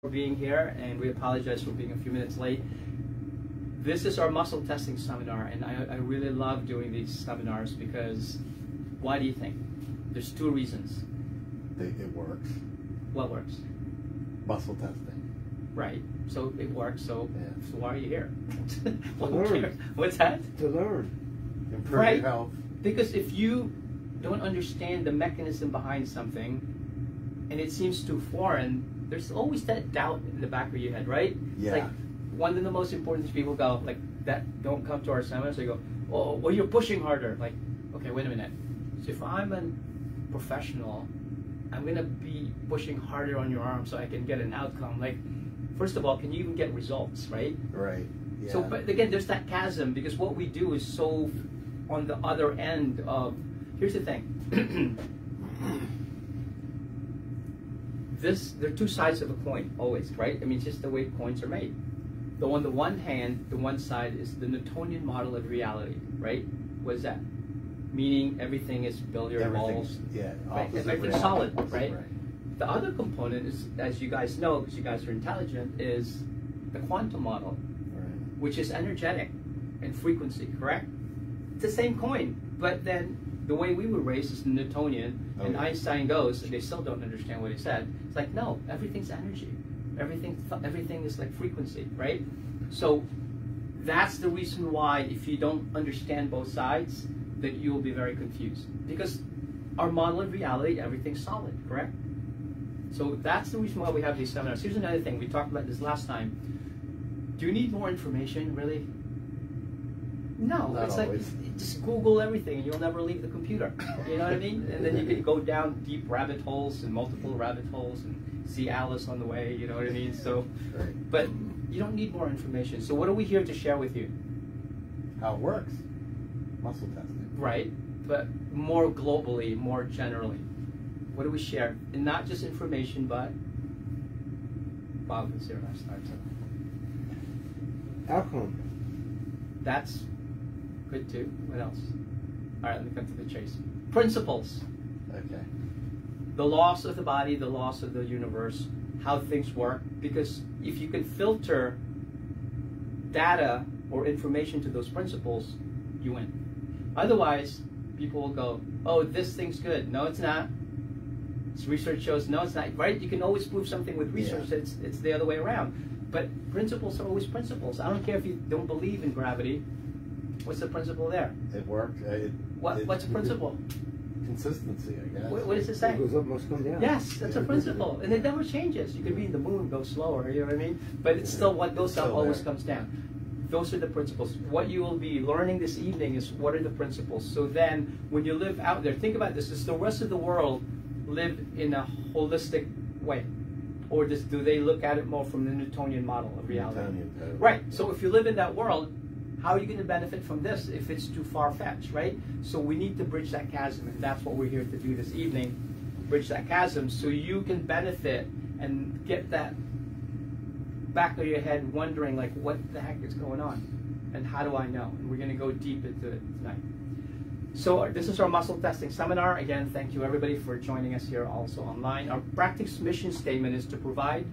For being here, and we apologize for being a few minutes late. This is our muscle testing seminar, and I really love doing these seminars because, why do you think? There's two reasons. It works. What works? Muscle testing. Right. So it works. So, yeah. So why are you here? To learn. What's that? To learn. Improve Right. your health. Because if you don't understand the mechanism behind something, and it seems too foreign, there's always that doubt in the back of your head, right? Yeah. Like, one of the most important things people go, like, that don't come to our seminars, they go, oh, well, you're pushing harder. Like, okay, wait a minute. So if I'm a professional, I'm going to be pushing harder on your arm so I can get an outcome. Like, first of all, can you even get results, right? Right. Yeah. So, but again, there's that chasm, because what we do is so on the other end of, here's the thing. There are two sides of a coin, always, right? I mean, it's just the way coins are made. On the one hand, the one side is the Newtonian model of reality, right? What is that? Meaning everything is billiard balls. Yeah, right? Everything's solid, right? The other component is, as you guys know, because you guys are intelligent, is the quantum model, which is energetic and frequency, correct? It's the same coin, but then the way we would raise is Newtonian, and Einstein goes, and they still don't understand what he said. It's like, no, everything's energy. Everything is like frequency, right? So that's the reason why, if you don't understand both sides, that you'll be very confused. Because our model of reality, everything's solid, correct? So that's the reason why we have these seminars. Here's another thing, we talked about this last time. Do you need more information, really? No, Not it's always. like, just Google everything and you'll never leave the computer. You know what I mean? And then you can go down deep rabbit holes and multiple rabbit holes and see Alice on the way, you know what I mean? So, but you don't need more information. So what are we here to share with you? How it works. Muscle testing. Right, but more globally, more generally. What do we share? And not just information, but Bob was here last time. So. Outcome. That's good too. What else? All right, let me come to the chase. Principles. Okay. The laws of the body, the laws of the universe, how things work. Because if you can filter data or information to those principles, you win. Otherwise, people will go, oh, this thing's good. No, it's not. Research shows, no, it's not. Right? You can always prove something with research. Yeah. It's the other way around. But principles are always principles. I don't care if you don't believe in gravity. What's the principle there? It worked. What's a principle? Consistency, I guess. What does it say? It goes up, must come down. Yes, that's a principle. And it never changes. You could be in the moon, go slower, you know what I mean? But it's still what goes up always comes down. Those are the principles. What you will be learning this evening is what are the principles. So then, when you live out there, think about this. Does the rest of the world live in a holistic way? Or do they look at it more from the Newtonian model of reality? Right. So if you live in that world, how are you going to benefit from this if it's too far-fetched, right? So we need to bridge that chasm, and that's what we're here to do this evening, bridge that chasm so you can benefit and get that back of your head wondering, like, what the heck is going on? And how do I know? And we're going to go deep into it tonight. So this is our muscle testing seminar. Again, thank you everybody for joining us here also online. Our practice mission statement is to provide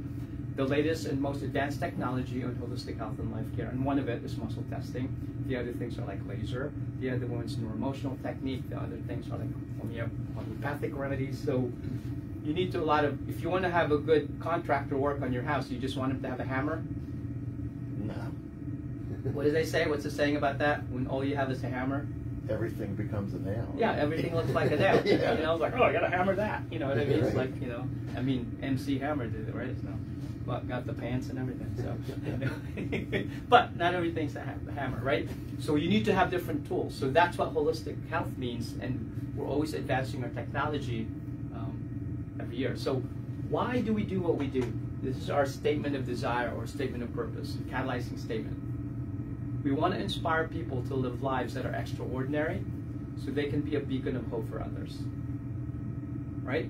the latest and most advanced technology on holistic health and life care. And one of it is muscle testing. The other things are like laser. The other one's neuroemotional technique. The other things are like homeopathic remedies. So you need to if you want to have a good contractor work on your house, you just want him to have a hammer? No. What do they say? What's the saying about that? When all you have is a hammer? Everything becomes a nail. Yeah, everything looks like a nail. Yeah. You know, it's like, oh, I gotta hammer that. You know what I mean? Right. It's like, you know, I mean, MC Hammer did it, right? So, well, got the pants and everything. So, you know. But not everything's a hammer, right? So you need to have different tools. So that's what holistic health means, and we're always advancing our technology every year. So why do we do what we do? This is our statement of desire or statement of purpose, catalyzing statement. We want to inspire people to live lives that are extraordinary so they can be a beacon of hope for others. Right?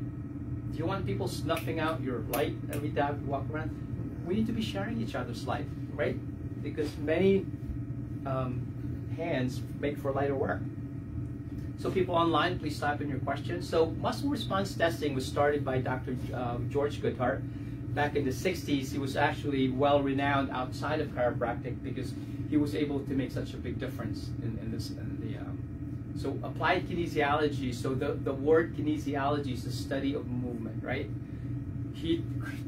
Do you want people snuffing out your light every time you walk around? We need to be sharing each other's light, right? Because many hands make for lighter work. So people online, please type in your questions. So muscle response testing was started by Dr. George Goodhart. back in the 60s, he was actually well renowned outside of chiropractic because he was able to make such a big difference in this. So applied kinesiology, so the word kinesiology is the study of movement, right? He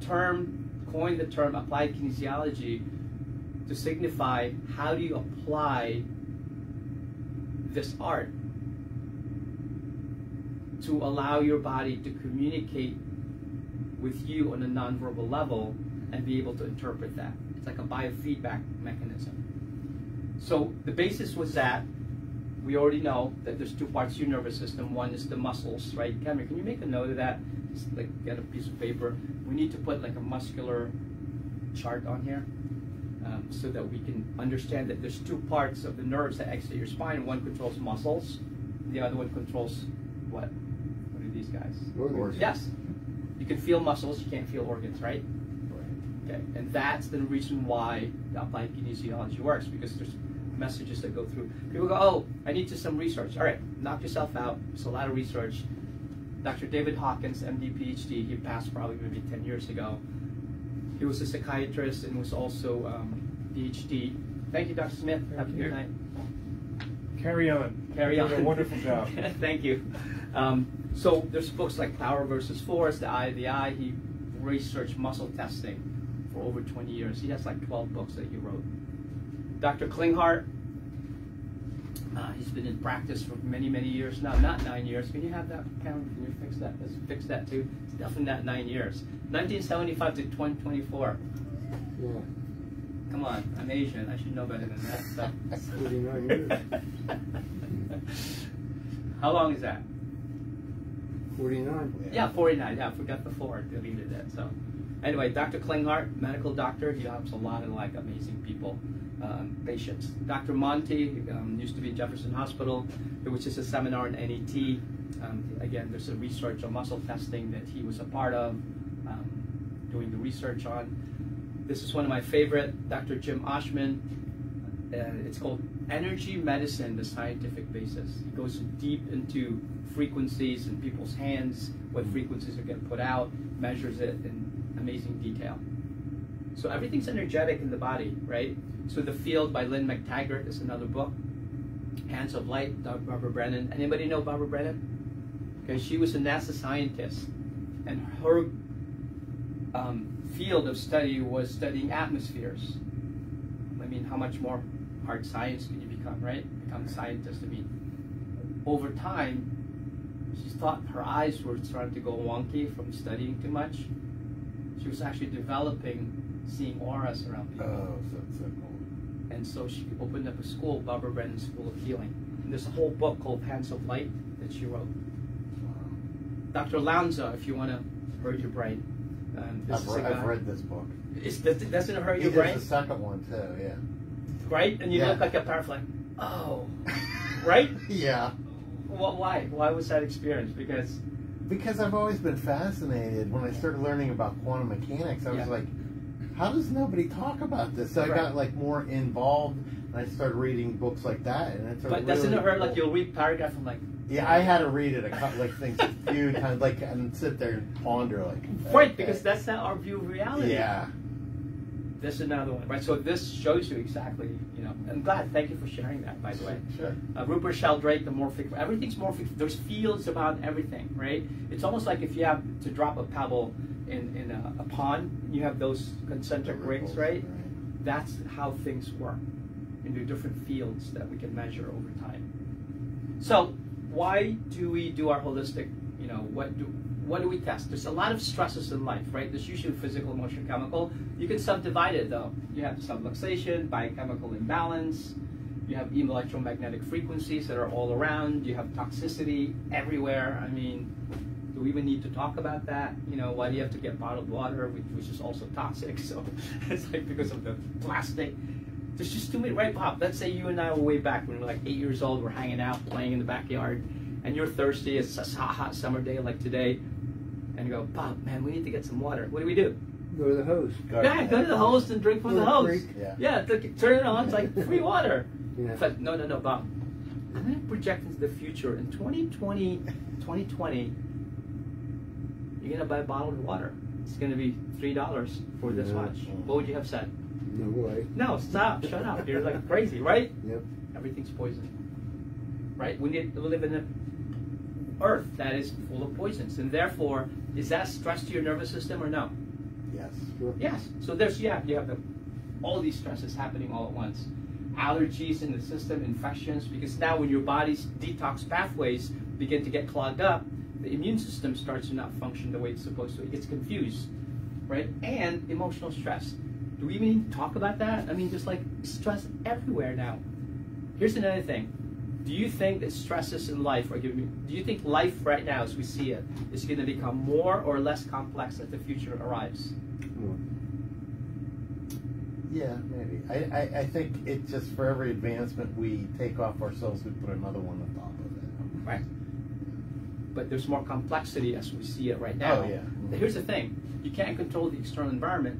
coined the term applied kinesiology to signify how do you apply this art to allow your body to communicate with you on a nonverbal level and be able to interpret that. It's like a biofeedback mechanism. So the basis was that we already know that there's two parts to your nervous system. One is the muscles, right? Cameron, can you make a note of that? Just like get a piece of paper. We need to put like a muscular chart on here so that we can understand that there's two parts of the nerves that exit your spine. One controls muscles, the other one controls what? What are these guys? Organs. Yes. You can feel muscles, you can't feel organs, right? Okay. And that's the reason why the applied kinesiology works, because there's messages that go through. People go, oh, I need to some research. All right, knock yourself out. There's a lot of research. Dr. David Hawkins, MD, PhD, he passed probably maybe 10 years ago. He was a psychiatrist and was also PhD. Thank you, Dr. Smith. Have a good night. Carry on. Carry on. You're doing a wonderful job. Thank you. So there's books like Power versus Force, The Eye of the Eye. He researched muscle testing for over 20 years. He has like 12 books that he wrote. Dr. Klinghardt, he's been in practice for many, many years now. Not 9 years. Can you have that, Karen? Can you fix that? Let's fix that too. It's definitely not 9 years. 1975 to 2024. Yeah. Come on, I'm Asian. I should know better than that stuff. 49 years. How long is that? 49. Yeah, 49. Yeah, I forgot the 4. Deleted it. So, anyway, Dr. Klinghardt, medical doctor. He helps a lot of like amazing people, patients. Dr. Monty used to be at Jefferson Hospital. There was just a seminar in NET. Again, there's a research on muscle testing that he was a part of, doing the research on. This is one of my favorite, Dr. Jim Oshman. It's called Energy Medicine, the Scientific Basis. He goes deep into frequencies in people's hands, what frequencies are getting put out, measures it in amazing detail. So everything's energetic in the body, right? So The Field by Lynn McTaggart is another book. Hands of Light, Barbara Brennan. Anybody know Barbara Brennan? Okay, she was a NASA scientist, and her field of study was studying atmospheres. I mean, how much more hard science can you become, right? Become a scientist. I mean, over time, she thought her eyes were starting to go wonky from studying too much. She was actually developing seeing auras around people. Oh, so cool. And so she opened up a school, Barbara Brennan School of Healing. And there's a whole book called Hands of Light that she wrote. Dr. Lanza, if you want to hurt your brain. I've read this book. Doesn't it hurt He your did brain? the second one too, yeah. Right? And you Yeah. look like a parasite. Oh. Right? Yeah. Well, why? Why was that experience? Because I've always been fascinated. When I started learning about quantum mechanics, I was like, how does nobody talk about this? So I got like more involved, and I started reading books like that. And it's But doesn't it hurt? Like you'll read paragraph and like. Yeah, I had to read it a couple like things a few times, like and sit there and ponder, like. Right, okay. because that's not our view of reality. Yeah. This is another one, right? So this shows you exactly, I'm glad. Thank you for sharing that, by the way. Sure. Rupert Sheldrake, the morphic. Everything's morphic. There's fields about everything, right? It's almost like if you have to drop a pebble in a pond, you have those concentric rings, right? That's how things work into different fields that we can measure over time. So why do we do our holistic, what do we test? There's a lot of stresses in life, right? There's usually physical, emotional, chemical. You can subdivide it though. You have subluxation, biochemical imbalance. You have electromagnetic frequencies that are all around. You have toxicity everywhere. I mean, do we even need to talk about that? Why do you have to get bottled water, which is also toxic? So it's like because of the plastic. There's just too many, right, Bob? Let's say you and I were way back when we were like 8 years old. We're hanging out, playing in the backyard, and you're thirsty. It's a hot summer day like today. And you go, Bob, man, we need to get some water. What do? Go to the hose. Go to the hose and drink from the hose. Yeah, turn it on. It's like free water. Yeah. But no, Bob. I'm going to project into the future. In 2020, you're going to buy bottled water. it's going to be $3 for this watch. What would you have said? No way. No, stop, shut up. You're like crazy, right? Yep. Everything's poison, right? We live in an earth that is full of poisons, and therefore, is that stress to your nervous system or no? Yes. Sure. Yes. So you have all these stresses happening all at once. Allergies in the system, infections, because now when your body's detox pathways begin to get clogged up, the immune system starts to not function the way it's supposed to. It gets confused, right? And emotional stress. Do we even need to talk about that? I mean, just like stress everywhere now. Here's another thing. Do you think that stresses in life do you think life right now as we see it is going to become more or less complex as the future arrives? Yeah, maybe. I think it's just for every advancement we take off ourselves, we put another one on top of it. Right. But there's more complexity as we see it right now. Oh, yeah. Here's the thing. You can't control the external environment.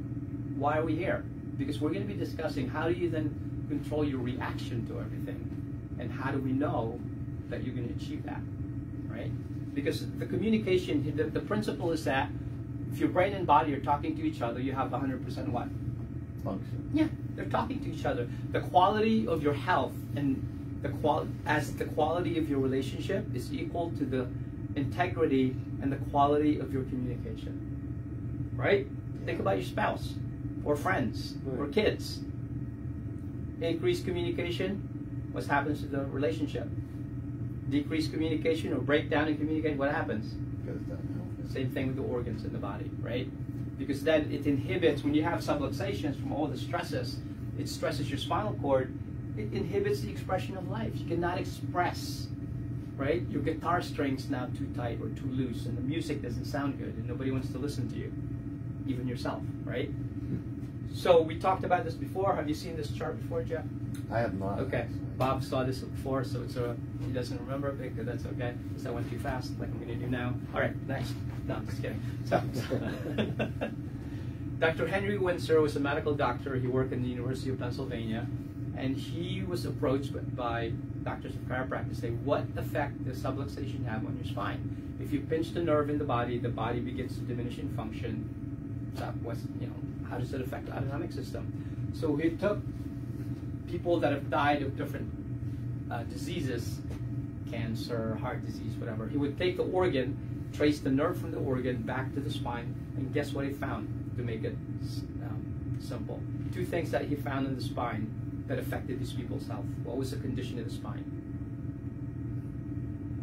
Why are we here? Because we're going to be discussing how do you then control your reaction to everything? And how do we know that you're going to achieve that? Right? Because the communication, the principle is that if your brain and body are talking to each other, you have 100% what? Function. Yeah, they're talking to each other. The quality of your health and the quality of your relationship is equal to the integrity and the quality of your communication. Right? Yeah. Think about your spouse or friends or kids. Increased communication, what happens to the relationship? Decreased communication or breakdown in communication, what happens? Goes downhill. Same thing with the organs in the body, right? Because then it inhibits, when you have subluxations from all the stresses, it stresses your spinal cord, it inhibits the expression of life. You cannot express, right? Your guitar string's now too tight or too loose, and the music doesn't sound good, and nobody wants to listen to you, even yourself, right? So we talked about this before. Have you seen this chart before, Jeff? I have not. Okay. Actually. Bob saw this before, so he doesn't remember it, but that's okay, because I went too fast, like I'm going to do now. All right, next. No, I'm just kidding. So, Dr. Henry Windsor was a medical doctor. He worked in the University of Pennsylvania, and he was approached by doctors of chiropractic to say, what effect does subluxation have on your spine? If you pinch the nerve in the body begins to diminish in function. So how does it affect the autonomic system? So he took people that have died of different diseases, cancer, heart disease, whatever. He would take the organ, trace the nerve from the organ back to the spine, and guess what he found, to make it simple? Two things that he found in the spine that affected these people's health. What was the condition of the spine?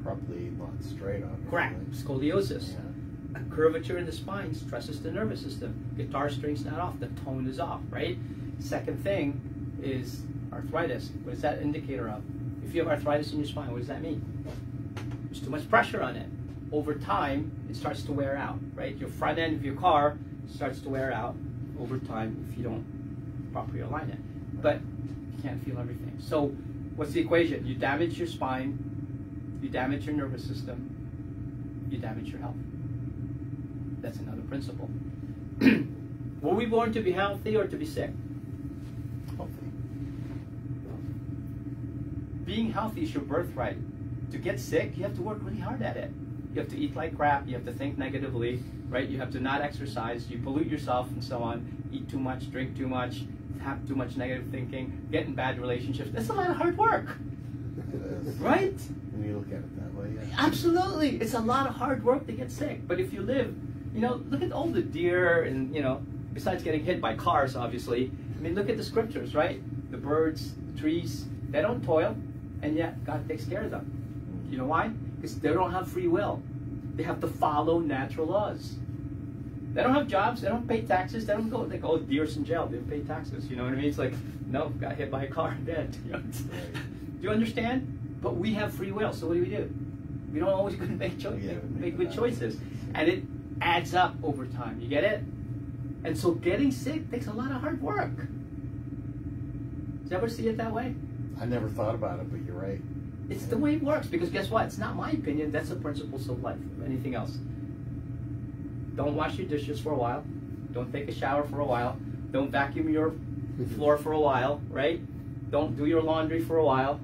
Probably not straight on. Correct. Really. Scoliosis. Yeah. A curvature in the spine stresses the nervous system. Guitar string's not off, the tone is off, right? Second thing is arthritis. What is that indicator of? If you have arthritis in your spine, what does that mean? There's too much pressure on it. Over time, it starts to wear out, right? Your front end of your car starts to wear out over time if you don't properly align it. But you can't feel everything. So what's the equation? You damage your spine, you damage your nervous system, you damage your health. That's another principle. Were we born to be healthy or to be sick? Healthy. Being healthy is your birthright. To get sick, you have to work really hard at it. You have to eat like crap, you have to think negatively, right? You have to not exercise, you pollute yourself and so on, eat too much, drink too much, have too much negative thinking, get in bad relationships. That's a lot of hard work. It is. Right? When you look at it that way, yeah. Absolutely. It's a lot of hard work to get sick. But if you live, look at all the deer and, besides getting hit by cars, obviously, I mean, look at the scriptures, right? The birds, the trees, they don't toil, and yet God takes care of them. You know why? Because they don't have free will. They have to follow natural laws. They don't have jobs, they don't pay taxes, they go, oh, deer's in jail, they don't pay taxes, you know what I mean? It's like, no, got hit by a car, dead. Do you understand? But we have free will, so what do? We don't always make good choices. And it adds up over time, you get it? And so getting sick takes a lot of hard work. Did you ever see it that way? I never thought about it, but you're right. It's the way it works, because guess what? It's not my opinion, that's the principles of life, of anything else. Don't wash your dishes for a while. Don't take a shower for a while. Don't vacuum your floor for a while, right? Don't do your laundry for a while.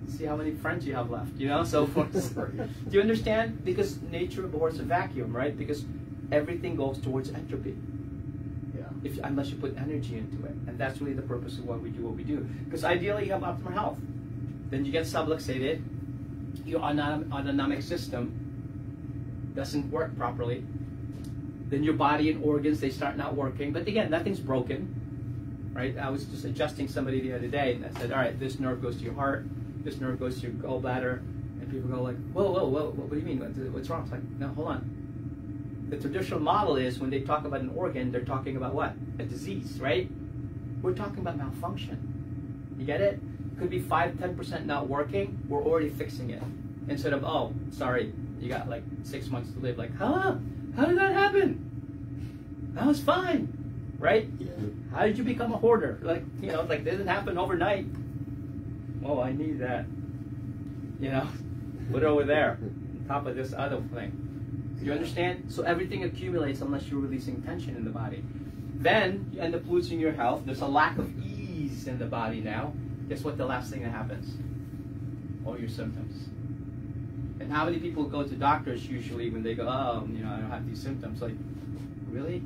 See how many friends you have left, so forth. Do you understand? Because nature abhors a vacuum, right? Because everything goes towards entropy. Yeah. Unless you put energy into it. And that's really the purpose of why we do what we do. Because ideally you have optimal health. Then you get subluxated, your autonomic system doesn't work properly. Then your body and organs, they start not working. But again, nothing's broken, right? I was just adjusting somebody the other day, and I said, all right, this nerve goes to your heart, this nerve goes to your gallbladder, and people go like, whoa, what do you mean? What's wrong? It's like, no, hold on. The traditional model is when they talk about an organ, they're talking about what? A disease, right? We're talking about malfunction. You get it? Could be 5-10% not working. We're already fixing it. Instead of, oh, sorry, you got like 6 months to live. Like, huh? How did that happen? That was fine, right? Yeah. How did you become a hoarder? Like, you know, like, didn't happen overnight. Oh, I need that. You know, put it over there, on top of this other thing. You understand? So everything accumulates unless you're releasing tension in the body. Then you end up losing your health. There's a lack of ease in the body now. Guess what the last thing that happens? All your symptoms. And how many people go to doctors usually when they go, oh, you know, I don't have these symptoms? Like, really?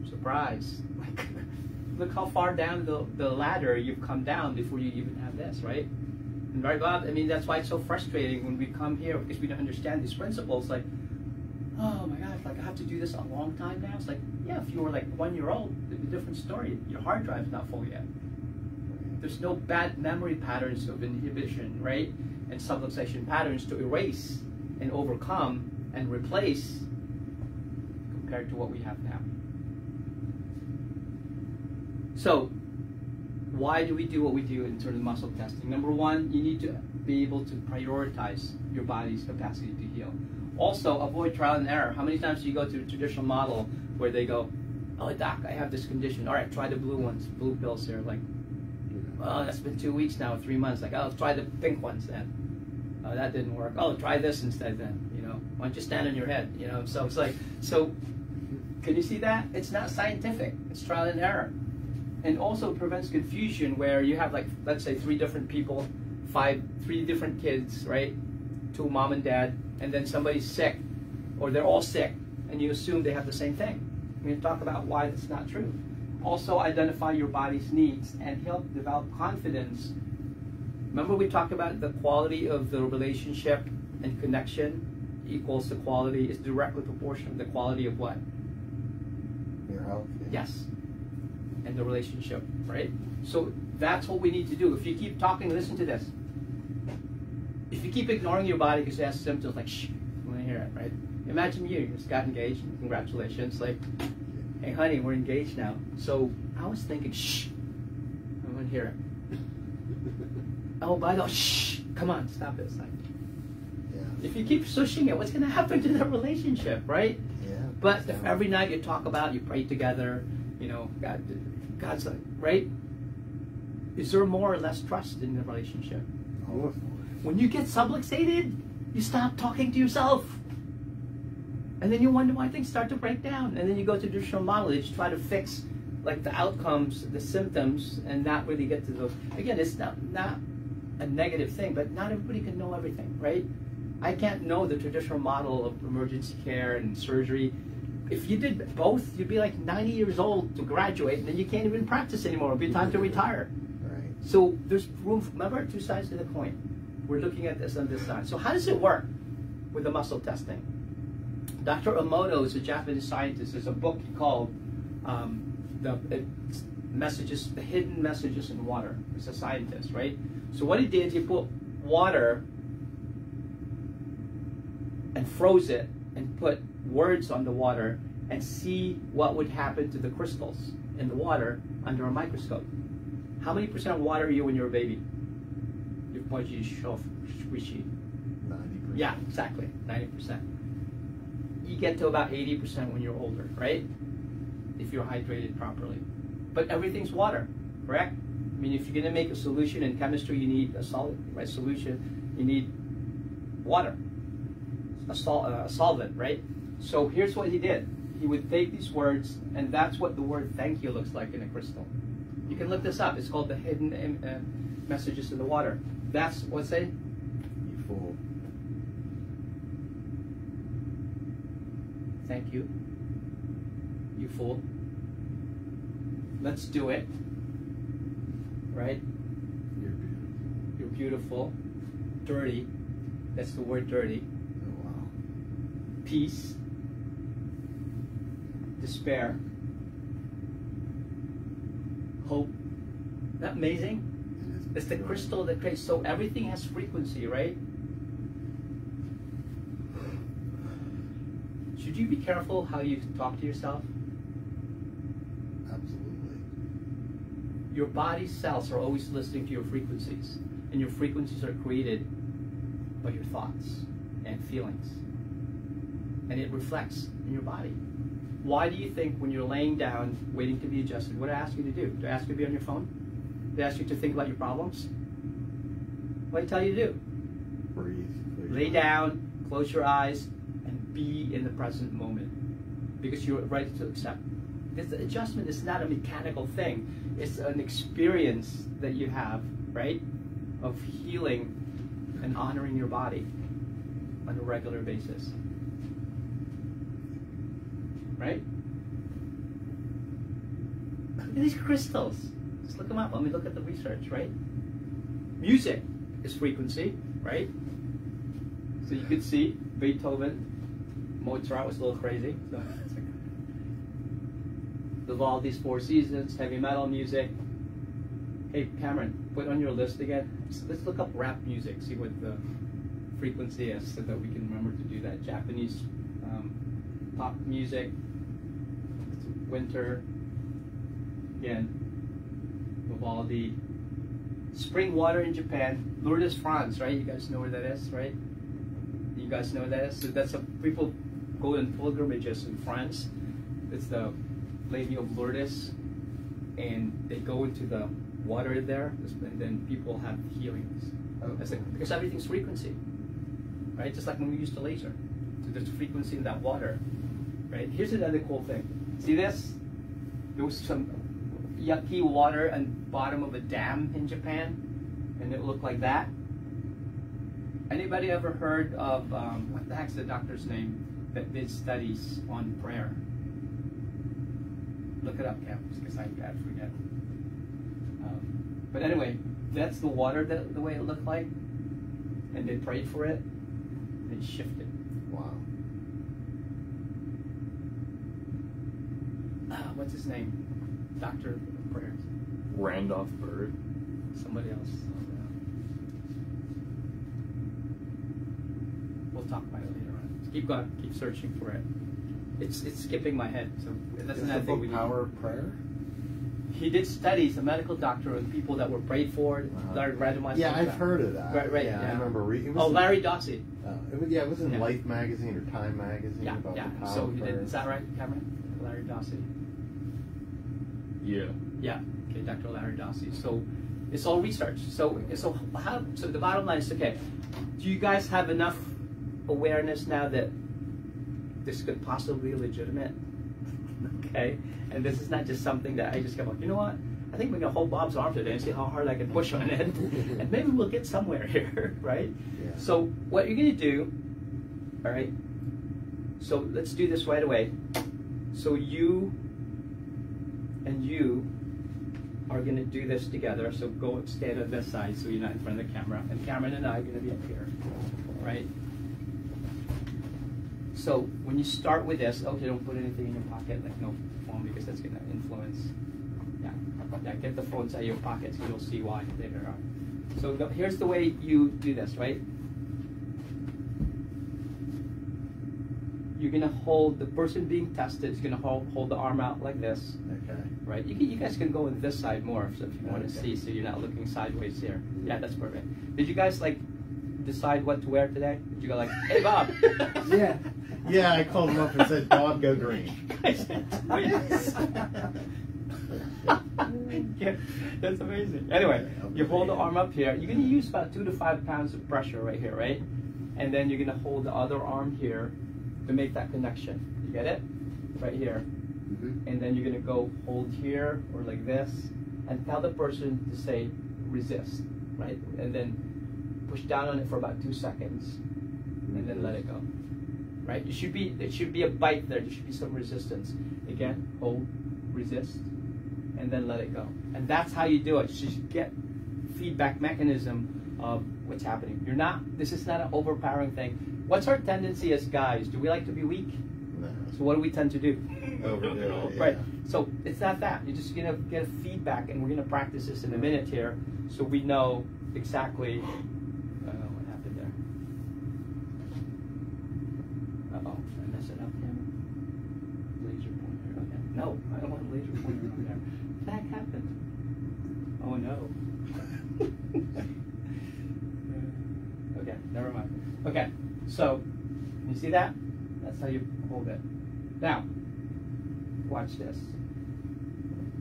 Surprise. Like, look how far down the ladder you've come down before you even have this, right? And right, Bob? I mean, that's why it's so frustrating when we come here because we don't understand these principles. Like, oh my gosh, like I have to do this a long time now? It's like, yeah, if you were like 1 year old, it'd be a different story. Your hard drive's not full yet. There's no bad memory patterns of inhibition, right? And subluxation patterns to erase and overcome and replace compared to what we have now. So, why do we do what we do in terms of muscle testing? Number one, you need to be able to prioritize your body's capacity to heal. Also, avoid trial and error. How many times do you go to a traditional model where they go, oh, doc, I have this condition. All right, try the blue ones, blue pills here. Like, oh, that's been 2 weeks now, 3 months. Like, oh, try the pink ones then. Oh, that didn't work. Oh, try this instead then. You know, why don't you stand on your head? You know, so it's like, so can you see that? It's not scientific. It's trial and error. And also prevents confusion where you have like, let's say 3 different people, 3 different kids, right? 2 mom and dad, and then somebody's sick, or they're all sick, and you assume they have the same thing. We're going to talk about why that's not true. Also identify your body's needs and help develop confidence. Remember we talked about the quality of the relationship and connection equals the quality, is directly proportional to the quality of what? Your health. Yes. And the relationship, right? So that's what we need to do. If you keep talking, listen to this. If you keep ignoring your body because it has symptoms like, shh, I want to hear it, right? Imagine you just got engaged, congratulations, like, hey honey, we're engaged now. So I was thinking, shh, I want to hear it. Oh, by the way, shh, come on, stop it. Like, Yeah. if you keep shushing it, what's going to happen to the relationship, right? Yeah. But if every night you talk about, you pray together, you know, God's like, right? Is there more or less trust in the relationship? Almost. When you get subluxated, you stop talking to yourself. And then you wonder why things start to break down. And then you go to traditional model, you just try to fix like the outcomes, the symptoms, and not really get to those. Again, it's not a negative thing, but not everybody can know everything, right? I can't know the traditional model of emergency care and surgery. If you did both, you'd be like 90 years old to graduate, and then you can't even practice anymore. It'd be time to retire. Right. So there's room, remember, 2 sides to the coin. We're looking at this on this side. So how does it work with the muscle testing? Dr. Emoto is a Japanese scientist. There's a book he called the Hidden Messages in Water. He's a scientist, right? So what he did, he put water and froze it and put words on the water and see what would happen to the crystals in the water under a microscope. How many percent of water are you when you're a baby? Your body is squishy. 90%. Yeah, exactly, 90%. You get to about 80% when you're older, right? If you're hydrated properly. But everything's water, correct? I mean, if you're going to make a solution in chemistry, you need a solid, right? Solution, you need water, a solvent, right? So here's what he did. He would take these words, and that's what the word thank you looks like in a crystal. You can look this up. It's called the Hidden Messages in the Water. That's, what's it? You fool. Thank you. You fool. Let's do it. Right? You're beautiful. You're beautiful. Dirty. That's the word dirty. Oh, wow. Peace. Despair. Hope. Isn't that amazing? It is It's the crystal that creates, so everything has frequency, right? Should you be careful how you talk to yourself? Absolutely. Your body cells are always listening to your frequencies, and your frequencies are created by your thoughts and feelings, and it reflects in your body. Why do you think when you're laying down waiting to be adjusted, what do I ask you to do? Do I ask you to be on your phone? Do I ask you to think about your problems? What do I tell you to do? Breathe. Lay down, close your eyes, and be in the present moment, because you're ready to accept. This adjustment is not a mechanical thing. It's an experience that you have, right, of healing and honoring your body on a regular basis. Right? Look at these crystals. Just look them up. Let me look at the research, right? Music is frequency, right? So you could see Beethoven, Mozart was a little crazy. So Vivaldi's Four Seasons, heavy metal music. Hey, Cameron, put on your list again. So let's look up rap music, see what the frequency is, so that we can remember to do that. Japanese pop music, winter, again, Vivaldi. Spring water in Japan, Lourdes, France, right? You guys know where that is, right? You guys know where that is? So that's people go in pilgrimages in France. It's the Lady of Lourdes, and they go into the water there, and then people have healings. Because everything's frequency, right? Just like when we used the laser. So there's frequency in that water, right? Here's another cool thing. See this? There was some yucky water at the bottom of a dam in Japan, and it looked like that. Anybody ever heard of, what the heck's the doctor's name that did studies on prayer? Look it up, Cam, because I forget. But anyway, that's the water, the way it looked like. And they prayed for it, and it shifted. Wow. What's his name? Doctor of prayers. Randolph Bird. Somebody else. We'll talk about it later on. Keep going. Keep searching for it. It's skipping my head. So that's Is another the thing book we need. Power of Prayer? He did studies, a medical doctor, on people that were prayed for, randomized. Yeah, I've heard of that. Right, yeah. yeah. I remember reading. Oh, Larry Dossey. It was in Yeah. Life magazine or Time magazine about the power So of prayer. is that right, Cameron? Larry Dossey. Yeah. Yeah. Okay, Dr. Larry Dossey. So it's all research. So the bottom line is, okay, do you guys have enough awareness now that this could possibly be legitimate? Okay, and this is not just something that I just go, you know what? I think we're gonna hold Bob's arm today and see how hard I can push on it, and maybe we'll get somewhere here, right? Yeah. So what you're gonna do, all right? So let's do this right away. So you and you are gonna do this together. So go stand on this side so you're not in front of the camera, and Cameron and I are gonna be up here, right? So when you start with this, okay, don't put anything in your pocket, like no phone, because that's going to influence. Yeah, get the phones out of your pockets, so you'll see why later on. So here's the way you do this, right? You're going to hold, the person being tested is going to hold the arm out like this, Okay. right? You guys can go on this side more so if you want to Okay. see, so you're not looking sideways here. Yeah, that's perfect. Did you guys decide what to wear today? Did you go hey Bob? Yeah. Yeah, I called him up and said, "Bob, go green." Yeah, that's amazing. Anyway, you hold the arm up here. You're going to use about 2 to 5 pounds of pressure right here, right? And then you're going to hold the other arm here to make that connection. You get it? Right here. Mm-hmm. And then you're going to go hold here or like this and tell the person to say resist, right? And then push down on it for about 2 seconds and then let it go. right? There should be a bite there. There should be some resistance. Again, hold, resist, and then let it go. And that's how you do it. You just get feedback mechanism of what's happening. This is not an overpowering thing. What's our tendency as guys? Do we like to be weak? No. So what do we tend to do? Overdo it, Right. yeah. So it's not that. You're just gonna get a feedback, and we're gonna practice this in a minute here, so we know exactly what happened there. Uh-oh, I messed it up here. Laser pointer. Okay. No, I don't want a laser pointer on there. That happened. Oh no. Okay, never mind. Okay, so you see that? That's how you hold it. Now, watch this.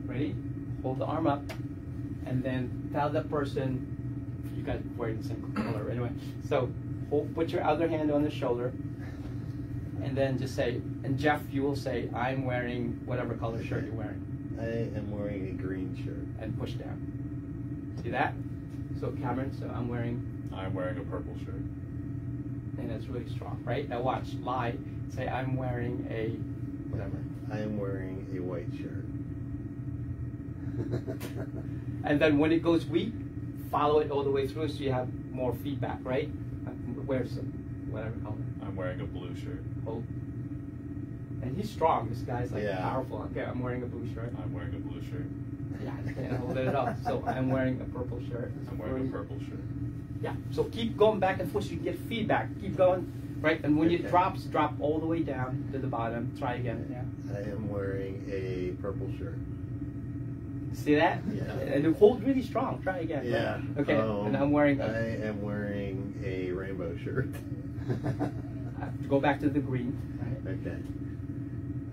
Ready? Hold the arm up, and then tell the person. You guys are wearing the same color anyway. So put your other hand on the shoulder, and then just say. And Jeff, you will say, "I'm wearing whatever color shirt you're wearing." I am wearing a green shirt. And push down. See that? So Cameron, I'm wearing a purple shirt. and it's really strong, right? Now watch, lie, say I'm wearing a whatever. I am wearing a white shirt. And then when it goes weak, follow it all the way through so you have more feedback, right? Wear some whatever color. I'm wearing a blue shirt. Hold. And he's strong. This guy's like Yeah. powerful. Okay, I'm wearing a blue shirt. I'm wearing a blue shirt. Yeah, I can't hold it up. So I'm wearing a purple shirt. I'm wearing a purple shirt. Yeah, so keep going back and forth so you can get feedback. Keep going, right? And when it drops, drop all the way down to the bottom. Try again, yeah. I am wearing a purple shirt. See that? Yeah. And hold really strong. Try again. Yeah. Right? Okay, and I'm wearing I am wearing a rainbow shirt. go back to the green. Right? Okay.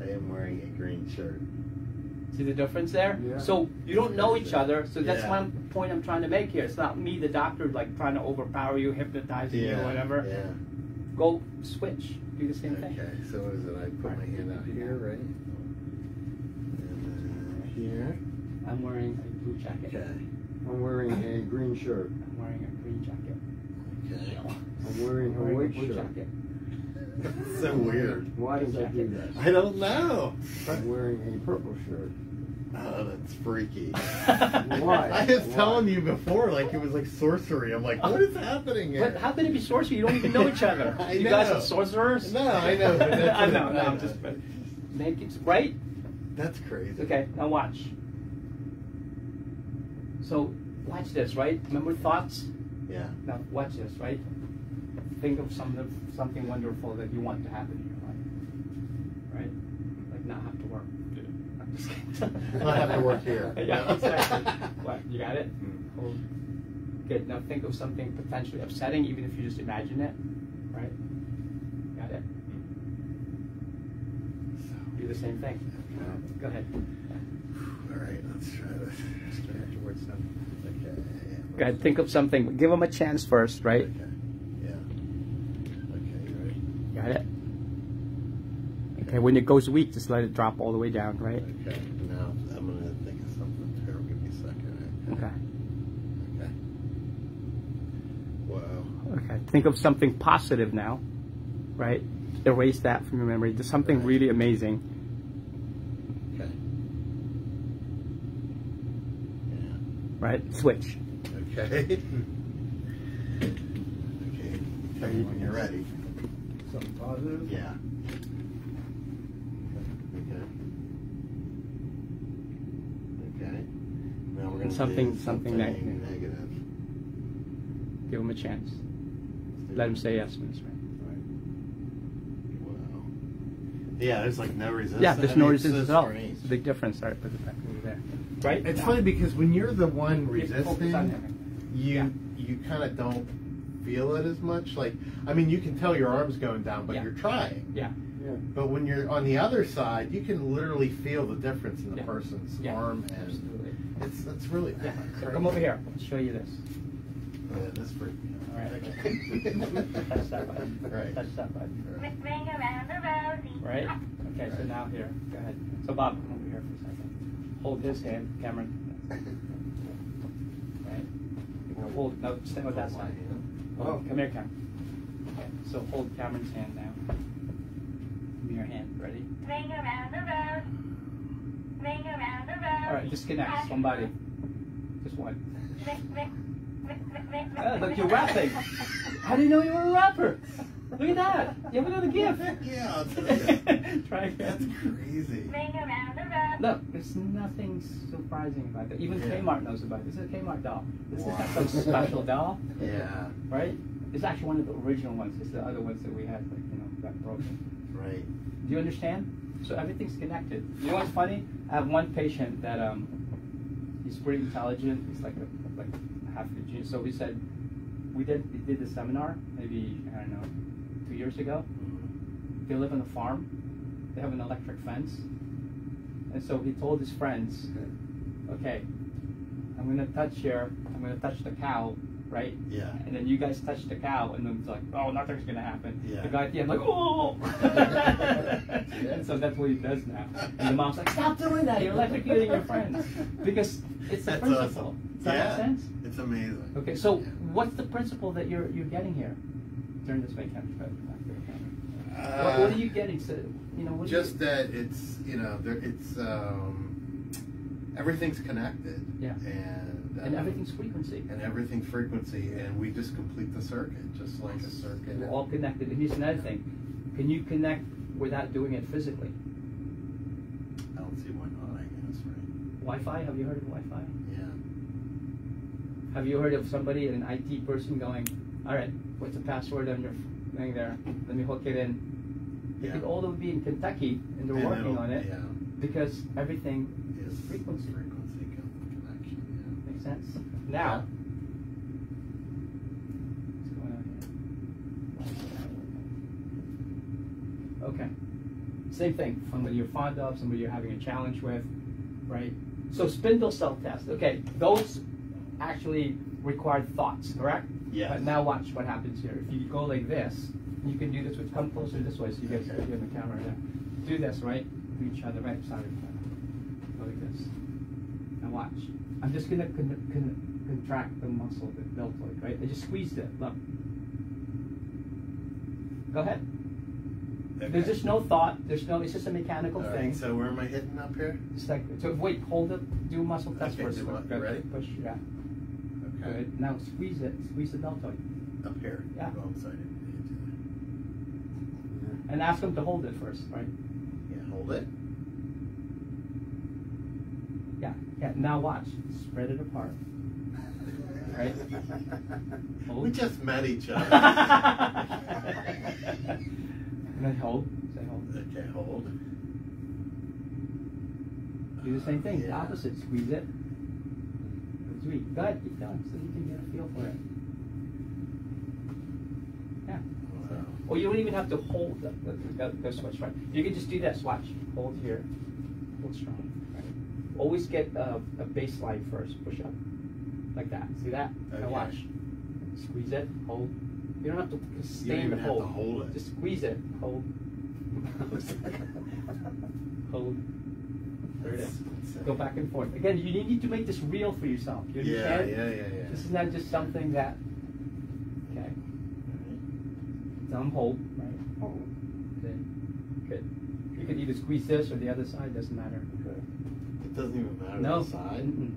I am wearing a green shirt. See the difference there? Yeah. So you don't know each other, so that's Yeah. one point I'm trying to make here. It's not me, the doctor, like trying to overpower you, hypnotizing you, or whatever. Yeah. Go switch. Do the same thing. Okay, so what is it? I put my hand out here, right? And then here. I'm wearing a blue jacket. Okay. I'm wearing a green shirt. I'm wearing a green jacket. Okay. I'm wearing a I'm wearing a white blue shirt. jacket. That's so weird. Why does I do that? I don't know. I'm wearing a purple shirt. Oh, that's freaky. Why? I was Why? telling you before, like it was like sorcery. I'm like, what is happening here? But how can it be sorcery? You don't even know each other. I You know. guys are sorcerers? No, I know. But that's I know, no, I'm just make it right. That's crazy. Okay, now watch. So watch this, right? Remember thoughts? Yeah. Now watch this, right? Think of something wonderful that you want to happen in your life, right? Like not have to work. Yeah. I'm just kidding. Not have to work here. Yeah, exactly. What? You got it? Hold. Good. Now think of something potentially upsetting, even if you just imagine it, right? Got it? Do the same thing. Go ahead. All right, let's try this. Okay. Go ahead. Think of something. Give them a chance first, right? Okay. Yeah. Okay, you ready? Got it? Okay, when it goes weak, just let it drop all the way down, right? Okay. Now I'm gonna think of something. Here, give me a second. Okay. Okay. Wow. Okay. Think of something positive now, right? Erase that from your memory. Do something Right. really amazing. Okay. Yeah. Right? Switch. Okay. Okay. Tell me when you're ready. Something positive? Yeah. Okay. Okay. Now we're gonna Something- do something negative. Give them a chance. Let them say yes, Miss. Right? Wow. Yeah, there's like no resistance. Yeah, there's I no mean, resistance it's at so all. strange. It's a big difference. All right, put it back over there. Right? It's Now, funny because when you're the one focus on resisting, him. you kind of don't feel it as much. Like, I mean, you can tell your arm's going down, but Yeah. you're trying. Yeah. Yeah. But when you're on the other side, you can literally feel the difference in the Yeah. person's Yeah. arm, and Absolutely. it's really Yeah. So crazy. come over here. I'll show you this. Yeah, this freaked me All out. right. Okay. Touch that button. Right. Touch that button. Right. Ring around the rosy. Right? Okay, so now here. Go ahead. So Bob, come over here for a second. Hold his hand, Cameron. Right? Now hold, no, stand with that side. Oh, come here, Cameron. Okay, so hold Cameron's hand now. hand. Ready? Ring around the road. Ring around the road. All right, disconnect somebody. Just one. Oh, Look, you're rapping. How do you know you were a rapper? Look at that. You have another gift. Yeah, I'll tell you. Try That's again. crazy. Ring around the road. Look, there's nothing surprising about that. Even Yeah. Kmart knows about it. This is a Kmart doll. This Wow. is not some special doll, Yeah, right? It's actually one of the original ones. It's the other ones that we had, like, got broken. right. Do you understand? So everything's connected. You know what's funny? I have one patient that he's pretty intelligent. He's like half a genius. So we said we did the seminar maybe I don't know 2 years ago. They live on a farm. They have an electric fence, and so he told his friends, "Okay, I'm gonna touch the cow." Right? Yeah. And then you guys touch the cow, and then it's like, oh, nothing's gonna happen. Yeah. The guy at the end, like, oh! And so that's what he does now. And the mom's like, stop doing that, you're electrocuting your friends. Because it's the That's principle. awesome. Does that make sense? It's amazing. Okay, so Yeah. what's the principle that you're getting here? Turn this way, camera. Uh, What are you getting? So, what Just that it's everything's connected. Yeah. And everything's frequency. And everything's frequency, and we just complete the circuit, just like a circuit. We're all connected. And here's another thing. Can you connect without doing it physically? I don't see why not, I guess, right? Wi-Fi? Have you heard of Wi-Fi? Yeah. Have you heard of somebody, an IT person, going, all right, what's the password on your thing there? Let me hook it in. They Yeah. could all be in Kentucky, and they're And working it'll- on it yeah. because everything Is frequency. connection, Makes sense? Now, what's going on here? Okay. Same thing. Somebody you're fond of, somebody you're having a challenge with, right? So spindle cell test. Okay, those actually require thoughts, correct? Yes. But now watch what happens here. If you go like this, you can do this. Come closer this way so you guys can see on the camera there. Do this, right? To each other, right? Sorry. Go like this. Now watch. I'm just gonna contract the muscle, the deltoid, right? I just squeezed it. Look. Go ahead. Okay. There's just no thought. It's just a mechanical All thing. right, so where am I hitting up here? Just like, so wait, hold it, do a muscle test Okay, first. do what? Good. Ready? Push, yeah. Okay. Good. Now squeeze it, squeeze the deltoid. Up here. Yeah. Oh, I'm sorry. I didn't mean And ask them to hold it first, right? to do that. Yeah, hold it. Yeah. Yeah. Now watch. Spread it apart. Right? Hold. We just met each other. And then hold. Say hold. Okay, hold. Do the same thing. The Yeah. opposite. Squeeze it. Sweet. Go ahead. Keep going so you can get a feel for it. Yeah. Wow. Or you don't even have to hold the switch, right? You can just do this. Watch. Hold here. Hold strong. Right? Always get a baseline first. Push up. Like that. See that? Okay. Now watch. Squeeze it. Hold. You don't have to stay You don't in even the have hold. to hold it. Just squeeze it. Hold. Hold. There it is. Go back and forth. Again, you need to make this real for yourself. You Yeah, understand? yeah. This is not just something that. Okay. Thumb hold. Right. Hold. Okay. Good. You could either squeeze this or the other side. Doesn't matter. Okay. It doesn't even matter No. the side. Mm-mm.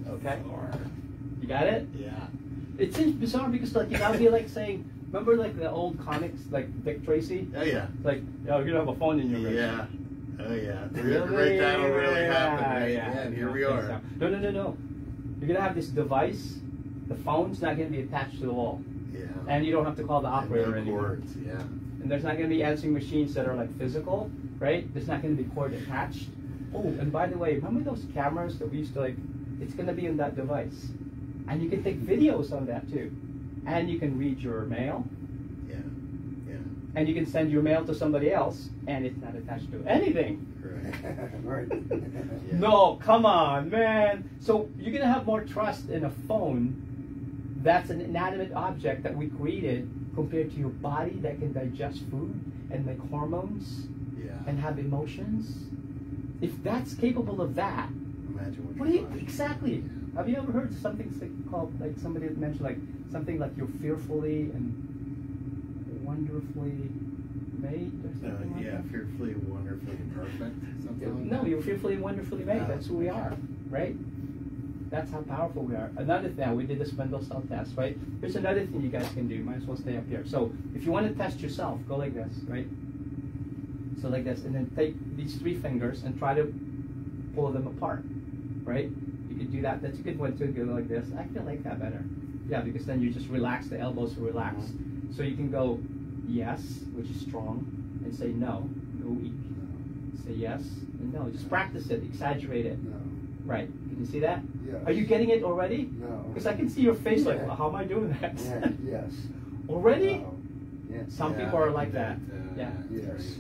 Okay. You got it? Yeah. It seems bizarre because like that would be like saying, remember like the old comics like Dick Tracy? Oh yeah. It's like, oh, you're gonna have a phone in your wrist. Yeah. Oh yeah. Really? Right, that'll really happen, Yeah, right? yeah. Yeah, and here we Okay, are. so- No. You're gonna have this device. The phone's not gonna be attached to the wall, Yeah. and you don't have to call the operator And no anymore. cords, yeah. And there's not gonna be answering machines that are like physical, right? There's not gonna be cord attached. Oh, and by the way, remember those cameras that we used to like? It's gonna be in that device, and you can take videos on that too, and you can read your mail, Yeah. Yeah. and you can send your mail to somebody else, and it's not attached to anything. Correct. Right. Yeah. No, come on, man. So you're gonna have more trust in a phone that's an inanimate object that we created compared to your body that can digest food and make hormones Yeah. and have emotions. If that's capable of that, Imagine what do you your body- exactly? Have you ever heard something called, like somebody mentioned, like something like you're fearfully and wonderfully made or something like yeah, that? fearfully, wonderfully perfect. Something like No, that. you're fearfully and wonderfully made. Oh, That's who we are, right? That's how powerful we are. Another thing, we did the spindle cell test, right? Here's another thing you guys can do. Might as well stay up here. So if you want to test yourself, go like this, right? So like this, and then take these 3 fingers and try to pull them apart, right? You can do that. That's a good one too. Go like this. I feel like that better. Yeah, because then you just relax, the elbows are relaxed. So you can go yes, which is strong, and say no, weak. Say yes and no. Just practice it, exaggerate it. No. Right. Can you see that? Yes. Are you getting it already? No. Because I can see your face like, Yeah. well, how am I doing that? Yeah, yes. Already? No. Yes. Some Yeah, people are I like can that. do it, Yeah. Yes.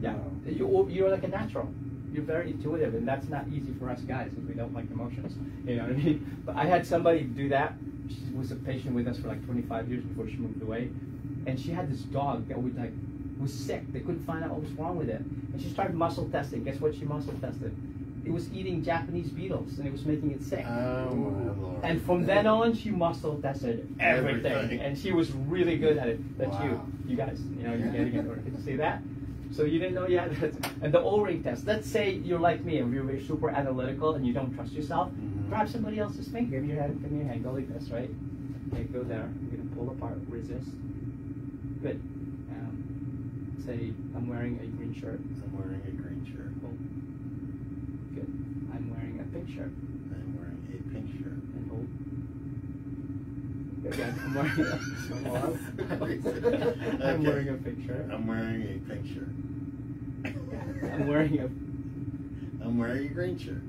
Yeah. No. You're like a natural. You're very intuitive, and that's not easy for us guys because we don't like emotions. You know what I mean? But I had somebody do that. She was a patient with us for like 25 years before she moved away, and she had this dog that would like was sick. They couldn't find out what was wrong with it, and she started muscle testing. Guess what she muscle tested? It was eating Japanese beetles, and it was making it sick. Oh my Lord. And from then on, she muscle tested everything, Everything. and she was really good at it. That's Wow. you guys. You know, you're getting it. Did you see that? So you didn't know yet. And the O-ring test. Let's say you're like me, and you're super analytical, and you don't trust yourself. Mhm. Grab somebody else's finger. Give me your hand. Go like this, right? Okay, go there. You're gonna pull apart. Resist. Good. Say, I'm wearing a green shirt. I'm wearing a green shirt. Hold. Good. I'm wearing a pink shirt. I'm wearing a pink shirt. And hold. Again, I'm wearing a, I'm wearing a pink shirt. I'm wearing a pink shirt. I'm wearing a. I'm wearing a green shirt.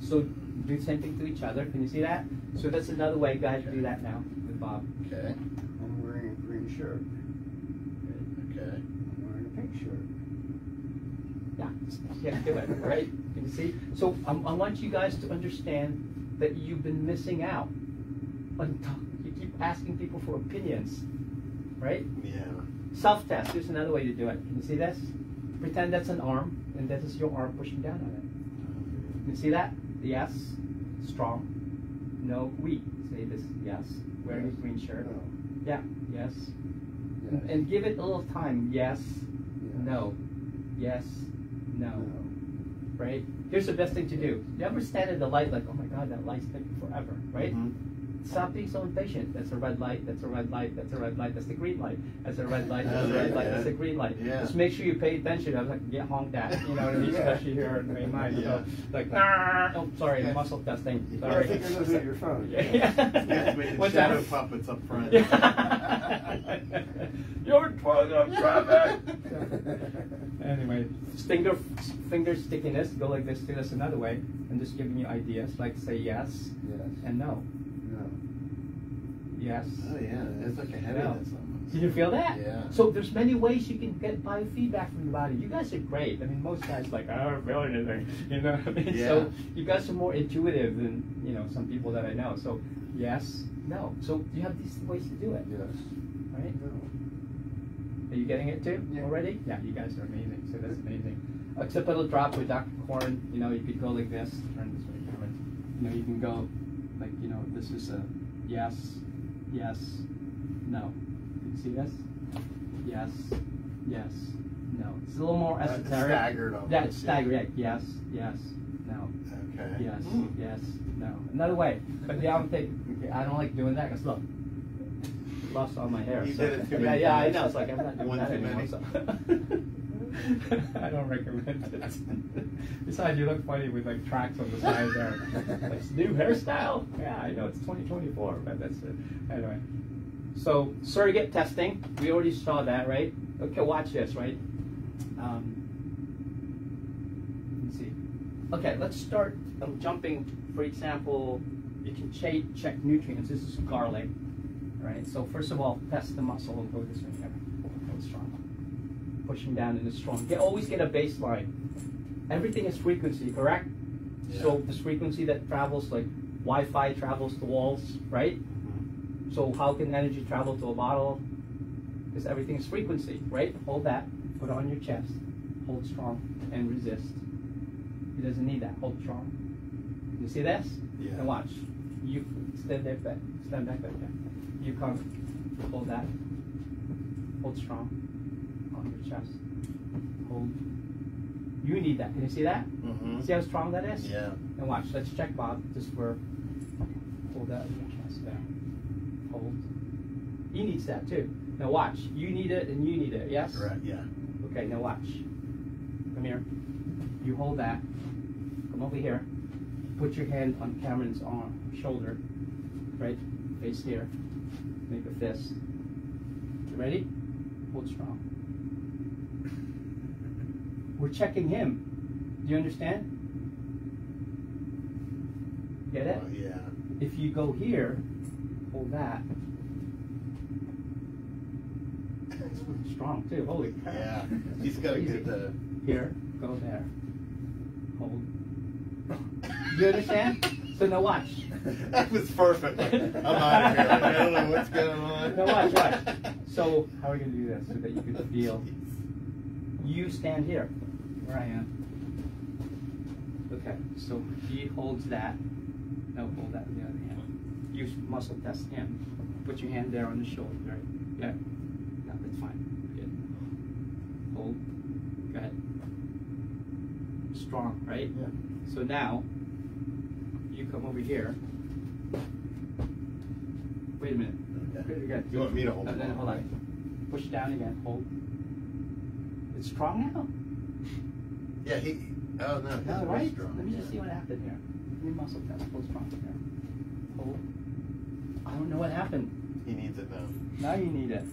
So do the same thing to each other. Can you see that? So that's another way, guys, to do that now with Bob. Okay. I'm wearing a green shirt. Okay. I'm wearing a pink shirt. Yeah, do it, right? Can you see? So I want you guys to understand that you've been missing out. You keep asking people for opinions, right? Yeah. Self-test. Here's another way to do it. Can you see this? Pretend that's an arm, and that is your arm pushing down on it. Can you see that? Yes. Strong. No. Weak. Say this. Yes. Wearing a green shirt. No. Yeah. Yes. Yes. And give it a little time. Yes. Yes. No. Yes. No. No. Right? Here's the best thing to do. You ever stand at the light like, oh my God, that light's taking forever, right? Mhm. Stop being so impatient. That's a red light, that's a red light, that's a red light, that's the green light. That's a red light, that's a red light, that's the green light. Yeah. Just make sure you pay attention. I was like, get honked at, you know what I mean? Yeah. Especially here in Maine Mine. Yeah. So, like, oh, sorry, muscle testing. I Sorry. think you're looking at your phone. Yeah. Yes, with the What's shadow that? puppets up front. You're 12 of traffic. Anyway, finger stickiness, go like this, do this another way. I'm just giving you ideas, like say yes Yes. and no. No. Yes. Oh yeah, it's like a heaviness almost. Did you feel that? Yeah. So there's many ways you can get biofeedback from your body. You guys are great. I mean, most guys like, I don't feel anything. You know what I mean? Yeah. So you guys are more intuitive than, you know, some people that I know. So yes, no. So you have these ways to do it. Yes. Right? No. Are you getting it too Yeah. already? Yeah, you guys are amazing. So that's amazing. Occipital drop with Dr. Korn. You know, you could go like this. Turn this way, Cameron. You know, you can go like, you know, this is a yes, yes, no. Can you see this? Yes, yes, no. It's a little more esoteric. Staggered almost. Yeah, it's staggered. Yeah. Yes, yes, no. Okay. Yes, Mm. yes, no. Another way. But yeah, okay, I don't like doing that because look, lost all my hair. You so- did it too many Yeah, I times. know. It's like I'm not doing One that too anymore. many. So. I don't recommend it. Besides, you look funny with like tracks on the side there. Like, new hairstyle? Yeah, I know it's 2024, but that's it. Anyway, so surrogate testing. We already saw that, right? Okay, watch this, right? Let's see. Okay, let's start jumping. For example, you can check nutrients. This is garlic, right? So first of all, test the muscle and go this way. Go strong. Pushing down in the strong. Always get a baseline. Everything is frequency, correct? Yeah. So this frequency that travels, like Wi-Fi travels to walls, right? Mhm. So how can energy travel to a bottle? Because everything is frequency, right? Hold that, put it on your chest, hold strong, and resist. He doesn't need that, hold strong. You see this? Yeah. And watch. You stand back like that. You come, hold that. Hold strong on your chest. Hold. You need that. Can you see that? Mm-hmm. See how strong that is? Yeah. And watch. Let's check, Bob. Just for hold that on your chest there. Hold. He needs that too. Now watch. You need it and you need it. Yes. Right. Yeah. Okay. Now watch. Come here. You hold that. Come over here. Put your hand on Cameron's arm, shoulder, right? Face here. Make a fist. You ready? Hold strong. We're checking him. Do you understand? Get it? Oh, yeah. If you go here, hold that. It's strong too. Holy cow. Yeah. He's got to Easy. get the. Here, go there. Hold. You understand? So now watch. That was perfect. I'm out of here. Like, I don't know what's going on. Now watch. So how are we going to do this so that you can feel? You stand here, where I am. Okay, so he holds that. No, hold that in the other hand. You muscle test him. Put your hand there on the shoulder, right? Yeah. No, that's fine. Good. Hold. Go ahead. Strong, right? Yeah. So now, you come over here. Wait a minute. Okay. You got You want me to hold no, it? no, hold on. Push down again. Hold. It's strong now. Yeah, he. Oh, no. He's No, very right? strong. Let me just see what happened here. Give me muscle test. Hold strong here. Hold. I don't know what happened. He needs it now. Now you need it.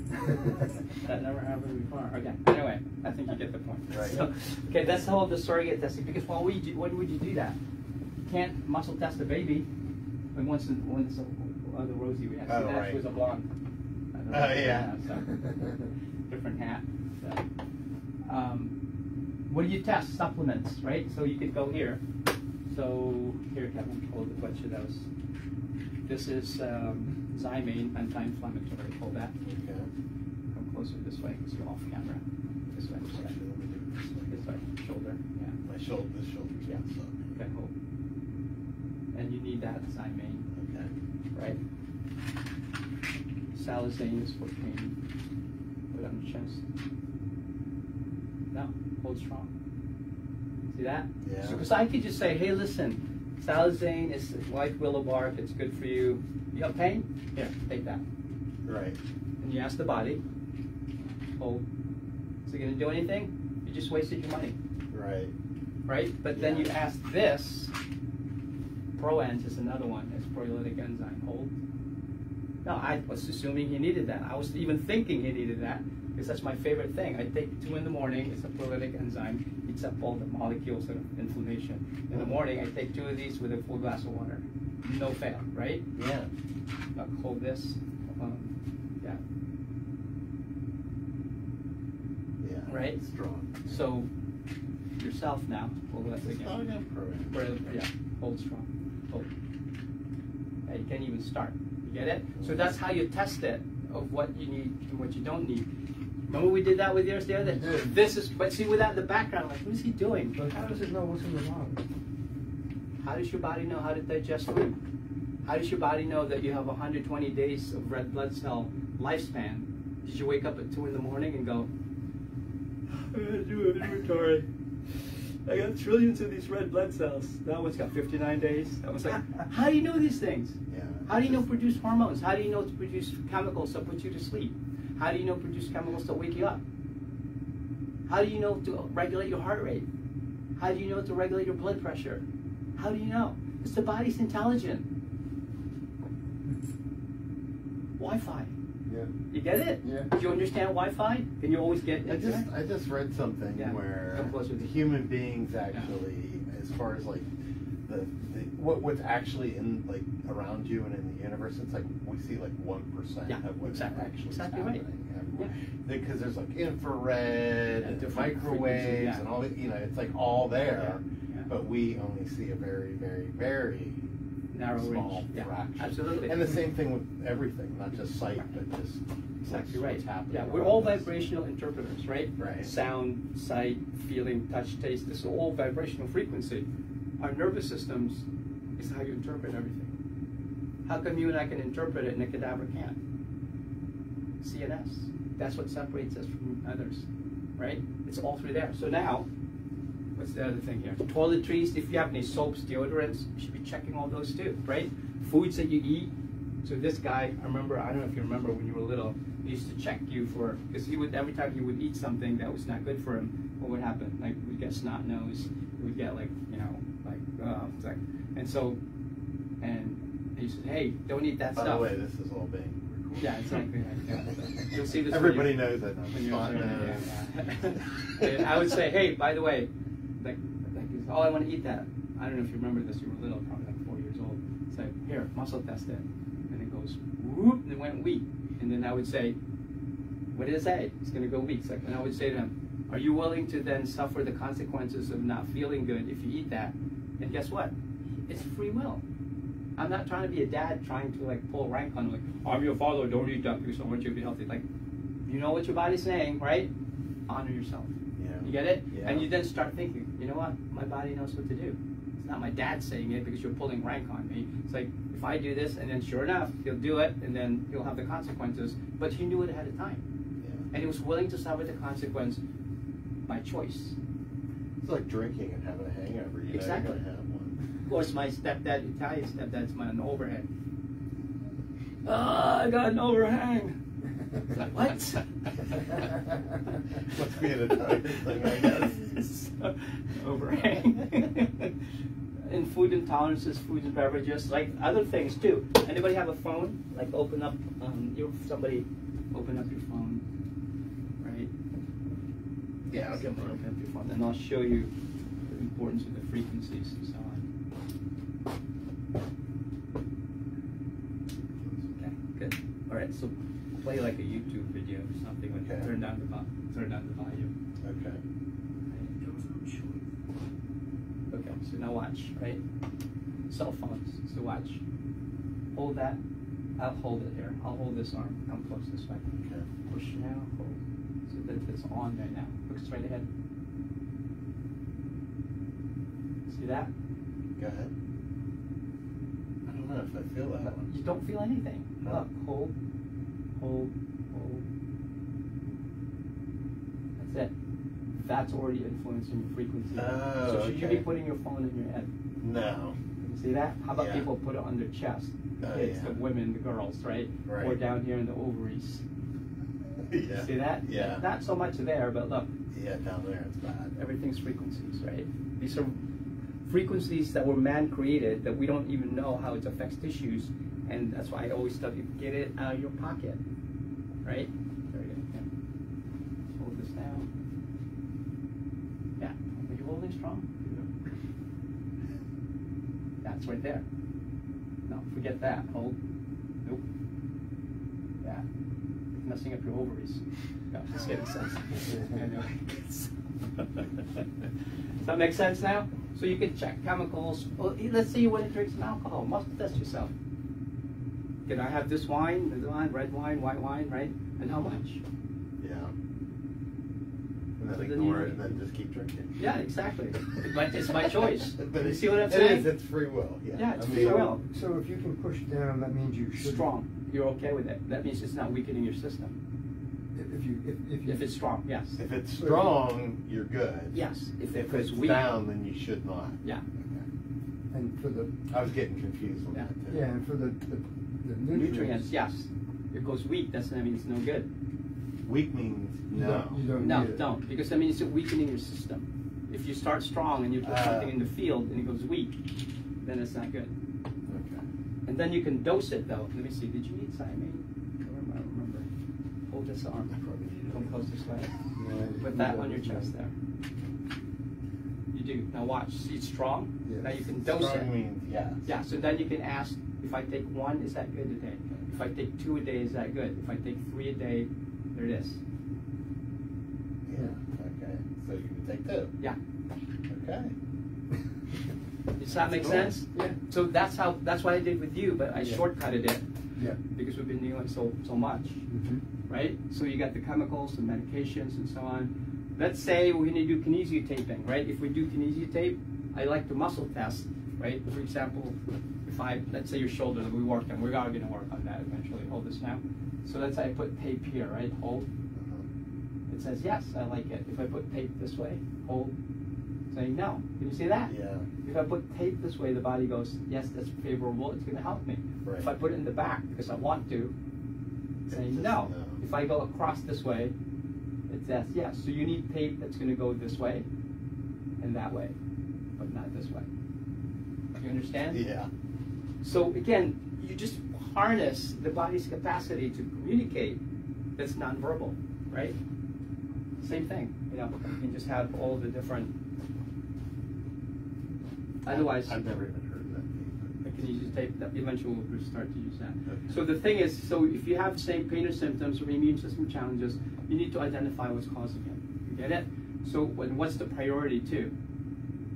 That never happened before. Okay. Anyway, I think you get the point. Right. So, okay, that's the whole the surrogate testing. Because when would you do that? You can't muscle test a baby. When once the Rosie we had. Oh, See that? right. She was a blonde. I don't know. Oh, yeah. So, different hat. So, what do you test? Supplements, right? So you could go here. So here, Kevin, hold the question. This is Zymane, anti-inflammatory. Hold that. Okay. Come closer this way because you're off camera. This way. Actually, let me do it this way. This way. Shoulder. Yeah. My shoulder, this shoulder's Yeah. messed up. Okay, hold. And you need that Zymane, Okay. right? Salazane is for pain. Put it on the chest. Now, hold strong. See that? Yeah. Because I could just say, hey, listen, Salazane is like willow bark. It's good for you. You got pain? Here, take that. Right. And you ask the body, hold. Is it going to do anything? You just wasted your money, Right. right? But then Yeah. you ask this, Proans is another one. It's proteolytic enzyme. Hold. No, I was assuming he needed that. I was even thinking he needed that because that's my favorite thing. I take 2 in the morning. It's a proteolytic enzyme. Eats up all the molecules of inflammation. In the morning, I take 2 of these with a full glass of water. No fail, right? Yeah. Now hold this. Yeah. Yeah. Right? Strong. So yourself now. Hold this Oh, again. yeah. Correct. Yeah. Hold strong. Hold. Yeah, you can't even start. You get it? So that's how you test it of what you need and what you don't need. Remember we did that with yours the other day? This is, but see without the background, like, what is he doing? But how does it know what's in the body? How does your body know how to digest food? How does your body know that you have 120 days of red blood cell lifespan? Did you wake up at 2 in the morning and go, I gotta do an inventory. I got trillions of these red blood cells. That one's got 59 days. That one's like, how do you know these things? Yeah. How do you know produce hormones? How do you know to produce chemicals that put you to sleep? How do you know produce chemicals that wake you up? How do you know to regulate your heart rate? How do you know to regulate your blood pressure? How do you know? Because the body's intelligent. Wi-Fi. Yeah. You get it? Yeah. Do you understand Wi-Fi? Can you always get I internet? just read something Yeah. where Come closer to- human beings actually, as far as like the what's actually in like around you and in the universe, it's like we see like 1% Yeah, of what's exactly. actually Exactly right. happening. Yeah. Because there's like infrared and different microwaves frequencies, yeah. and all the, it's like all there, Yeah. but we only see a very, very, very Narrow small range. Yeah, fraction. absolutely. And the same thing with everything, not just sight, but just Exactly what's right. happening. Yeah, we're around all us. vibrational interpreters, right? Right. Sound, sight, feeling, touch, taste. This is all vibrational frequency. Our nervous systems It's how you interpret everything. How come you and I can interpret it and a cadaver can't? CNS. That's what separates us from others, right? It's all through there. So now, what's the other thing here? Toiletries, if you have any soaps, deodorants, you should be checking all those too, right? Foods that you eat. So this guy, I don't know if you remember when you were little, he used to check you for, because he would, every time he would eat something that was not good for him, what would happen? Like, we'd get snot nose, we'd get like, you know, like, and so, and he said, hey, don't eat that stuff. By the way, this is all being recorded. Yeah, exactly. Yeah. You'll see this. Everybody knows that. When you're and I would say, hey, by the way, like oh, I want to eat that. I don't know if you remember this. You were little, probably like 4 years old. Say, here, muscle test it, and it goes whoop, and it went weak. And then I would say, what did it say? It's going to go weak. Like, and I would say to them, are you willing to then suffer the consequences of not feeling good if you eat that? And guess what? It's free will. I'm not trying to be a dad trying to like pull rank on like, I'm your father, don't eat that because I want you to be healthy. Like, you know what your body's saying, right? Honor yourself. Yeah. You get it? Yeah. And you then start thinking, you know what? My body knows what to do. It's not my dad saying it because you're pulling rank on me. It's like, if I do this, and then sure enough, he'll do it, and then he'll have the consequences. But he knew it ahead of time. Yeah. And he was willing to suffer the consequence by choice. It's like drinking and having a hangover. You Exactly. know you're gonna have one. Of course, my stepdad, Italian stepdad's my overhead. I got an overhang. Like, what? Must be an Italian thing, I guess. Overhang. And food intolerances, food and beverages, like other things too. Anybody have a phone? Like open up, somebody open up your phone, right? Yeah, I'll get one. Open up your phone, and I'll show you the importance of the frequencies and so on. Okay, good. All right, so play like a YouTube video or something. When Okay. turn down the volume. Okay. Okay, so now watch, right? Cell phones, so watch. Hold that. I'll hold it here. I'll hold this arm. Come close this way. Okay. Push now, hold. So that it's on right now. Look straight ahead. See that? Go ahead. I don't know if I feel that one. You don't feel anything. No. Look, hold, hold, hold. That's it. That's already influencing your frequency. Oh, so should you okay. be putting your phone in your head? No. You see that? How about Yeah. people put it on their chest? The Oh, kids, yeah. the women, the girls, right? Right. Or down here in the ovaries. Yeah. You see that? Yeah. Not so much there, but look, Yeah, down there it's bad. everything's frequencies, right? These are frequencies that were man-created that we don't even know how it affects tissues, and that's why I always tell you, get it out of your pocket, right? Very good. Yeah. Hold this down. Yeah. Are you holding strong? That's right there. No, forget that. Hold. Nope. Yeah. Messing up your ovaries. No, just kidding. Does that make sense now? So you can check chemicals. Well, let's say you want to drink some alcohol. Muscle test yourself. Can I have this wine, red wine, white wine, right? And how much? Yeah. And then Then ignore you- it and then just keep drinking. Yeah, exactly. It's my choice. But You see what I'm It saying? is, it's free will. Yeah. Yeah, it's I free mean, will. So if you can push down, that means you should. Strong. You're okay with it. That means it's not weakening your system. If it's strong, yes. If it's strong, you're good. Yes. If If it's it's weak, down, then you should not. yeah. And for the I was getting confused with Yeah. that too. yeah, and for the Nutrients, yes. If it goes weak, that's that means no good. Weak means You no. don't- you don't No, need it. don't, because that means it's weakening your system. If you start strong and you put something in the field and it goes weak, then it's not good. Okay. And then you can dose it though. Let me see. Did you need thiamine? I don't remember. Hold this arm. Come close this way. Put that on your chest there. You do. Now watch. See, it's strong. Yes. Now you can dose Strong it. means yes. Yeah. So then you can ask, if I take 1, is that good today? If I take 2 a day, is that good? If I take 3 a day, there it is. Yeah. Okay. So you can take 2. Yeah. Okay. Does that make Cool. sense? Yeah. So that's what I did with you, but I Yeah. shortcutted it Yeah. because we've been doing so much. Mm-hmm. Right? So you got the chemicals, the medications, and so on. Let's say we're going to do kinesiotaping, right? If we do kinesiotape, I like to muscle test, right? For example, if let's say your shoulder that we worked on, we're going to work on that eventually. Hold this now. So let's say I put tape here, right? Hold. It says yes, I like it. If I put tape this way, hold. Saying no. Can you see that? Yeah. If I put tape this way, the body goes, yes, that's favorable. It's going to help me. Right. If I put it in the back because I want to, saying no. No. If I go across this way, it says yes. So you need tape that's going to go this way and that way, but not this way. You understand? Yeah. So again, you just harness the body's capacity to communicate that's nonverbal, right? Same thing. You know, you can just have all the different. Otherwise, I've never even heard of that. can you just tape that? Eventually, we'll start to use that. Okay. So the thing is, so if you have the same pain or symptoms or immune system challenges, you need to identify what's causing it. You get it? So what's the priority too?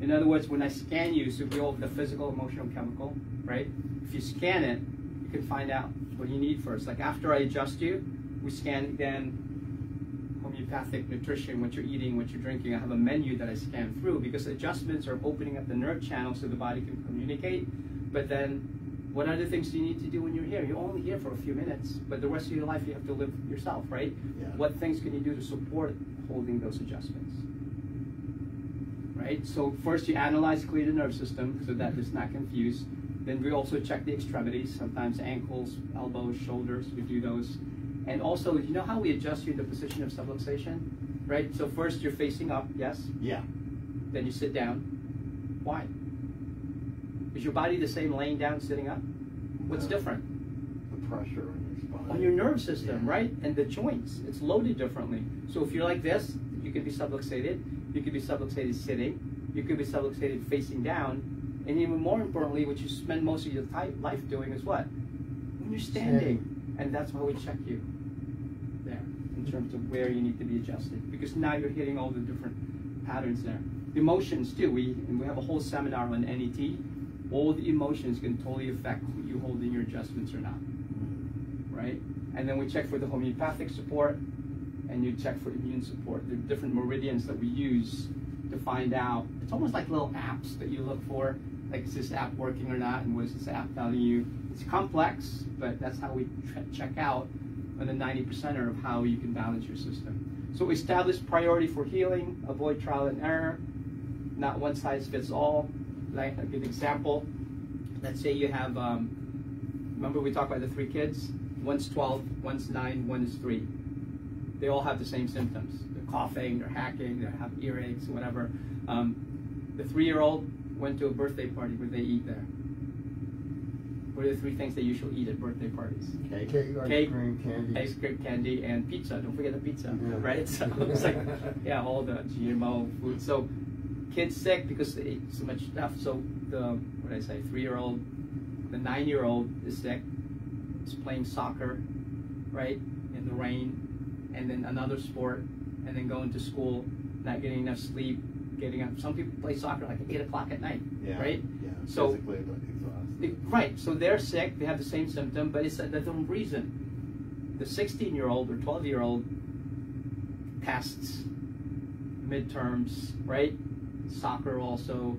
In other words, when I scan you, so we all the physical, emotional, chemical, right? If you scan it, you can find out what you need first. Like after I adjust you, we scan again homeopathic nutrition, what you're eating, what you're drinking. I have a menu that I scan through because adjustments are opening up the nerve channels so the body can communicate. But then, what other things do you need to do when you're here? You're only here for a few minutes, but the rest of your life you have to live yourself, right? Yeah. What things can you do to support holding those adjustments? Right? So first you analyze, clear the nerve system so that it's not confused. Then we also check the extremities, sometimes ankles, elbows, shoulders, we do those. And also, you know how we adjust you in the position of subluxation? Right? So first you're facing up, yes? Yeah. Then you sit down. Why? Is your body the same laying down, sitting up? What's different? The pressure on your spine. On your nerve system, Yeah. right? And the joints, it's loaded differently. So if you're like this, you could be subluxated. You could be subluxated sitting. You could be subluxated facing down. And even more importantly, what you spend most of your life doing is what? When you're standing. And that's why we check you there in terms of where you need to be adjusted. Because now you're hitting all the different patterns there. Emotions too. We have a whole seminar on NET. All the emotions can totally affect who you hold in your adjustments or not. Right? And then we check for the homeopathic support and you check for immune support. There are different meridians that we use to find out. It's almost like little apps that you look for. Like, is this app working or not? And what is this app telling you? It's complex, but that's how we check out on the 90%er of how you can balance your system. So establish priority for healing, avoid trial and error, not one size fits all. Like, I'll give an example. Let's say you have, remember we talked about the 3 kids? One's 12, one's 9, one is 3. They all have the same symptoms. They're coughing, they're hacking, they have earaches, whatever. The 3-year-old went to a birthday party. What did they eat there? What are the 3 things they usually eat at birthday parties? Cake, Cake, ice cream, candy. Ice cream, candy, and pizza. Don't forget the pizza, Yeah. right? So it's like, yeah, all the GMO food. So kids sick because they ate so much stuff. So the, what did I say, 3-year-old, the 9-year-old is sick. Is playing soccer, right, in the rain, and then another sport, and then going to school, not getting enough sleep, getting up. Some people play soccer like at 8 o'clock at night, Yeah. right? Yeah. So physically exhausted. right, so they're sick, they have the same symptom, but it's a different reason. The 16-year-old or 12-year-old tests, midterms, right? Soccer also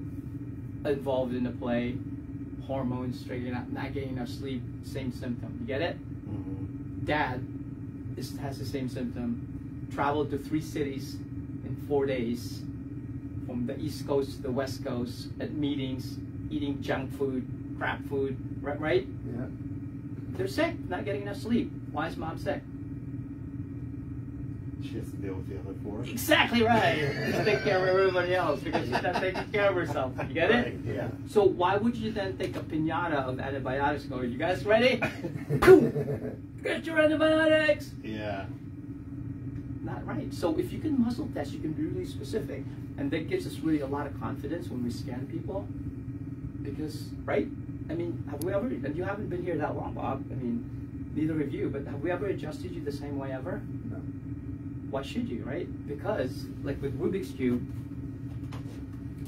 involved in the play, hormones, not getting enough sleep, same symptom. You get it? Mm-hmm. Dad has the same symptom. Traveled to 3 cities in 4 days, from the East Coast to the West Coast, at meetings, eating junk food, crap food, right? Yeah. They're sick, not getting enough sleep. Why is mom sick? She has to deal with the other 4. Exactly right. Just take care of everybody else because she's not taking care of herself. You get it? Right, yeah. So why would you then take a piñata of antibiotics and go, you guys ready? Get your antibiotics! Yeah. Not right. So if you can muscle test, you can be really specific. And that gives us really a lot of confidence when we scan people. Because, right? I mean, have we ever, and you haven't been here that long, Bob. I mean, neither of you, but have we ever adjusted you the same way ever? No. Why should you, right? Because, like with Rubik's Cube,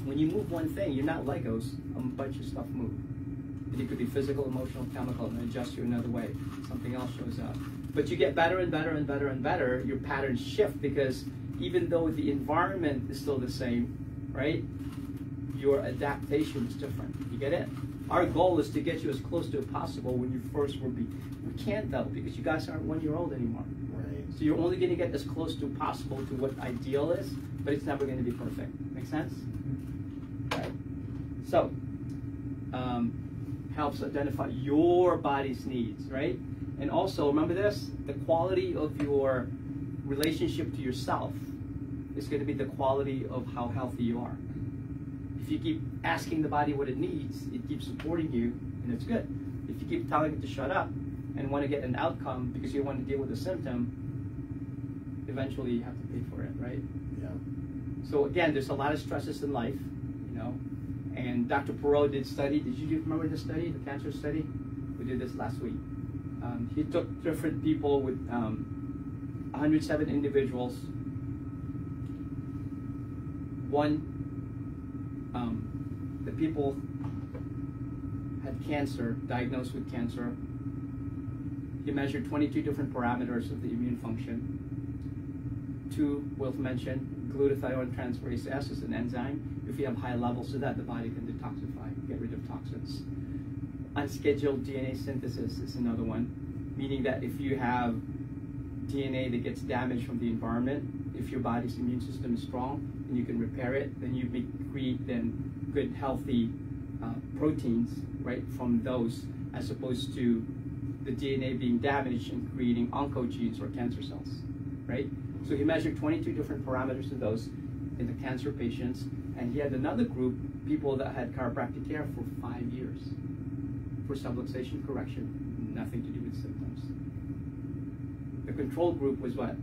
when you move one thing, you're not Legos, a bunch of stuff move. It could be physical, emotional, chemical, and adjust you another way. Something else shows up. But you get better and better and better and better. Your patterns shift because even though the environment is still the same, right? your adaptation is different. You get it? Our goal is to get you as close to it possible when you first will be. We can't though, because you guys aren't 1 year old anymore. Right. So you're only going to get as close to possible to what ideal is, but it's never going to be perfect. Make sense? Right. So, helps identify your body's needs, right? And also, remember this, the quality of your relationship to yourself is going to be the quality of how healthy you are. If you keep asking the body what it needs, it keeps supporting you, and it's good. If you keep telling it to shut up and want to get an outcome because you want to deal with a symptom, eventually you have to pay for it, right? Yeah. So again, there's a lot of stresses in life, you know. And Dr. Perot did study. Did you remember the study, the cancer study? We did this last week. He took different people with 107 individuals. The people had cancer, diagnosed with cancer. He measured 22 different parameters of the immune function. 2, Wolf mentioned, glutathione transferase S is an enzyme. If you have high levels of that, the body can detoxify, get rid of toxins. Unscheduled DNA synthesis is another one, meaning that if you have DNA that gets damaged from the environment, if your body's immune system is strong and you can repair it, then you create then good, healthy proteins, right, from those, as opposed to the DNA being damaged and creating oncogenes or cancer cells, right? So he measured 22 different parameters of those in the cancer patients, and he had another group, people that had chiropractic care for 5 years for subluxation correction, nothing to do with symptoms. The control group was what?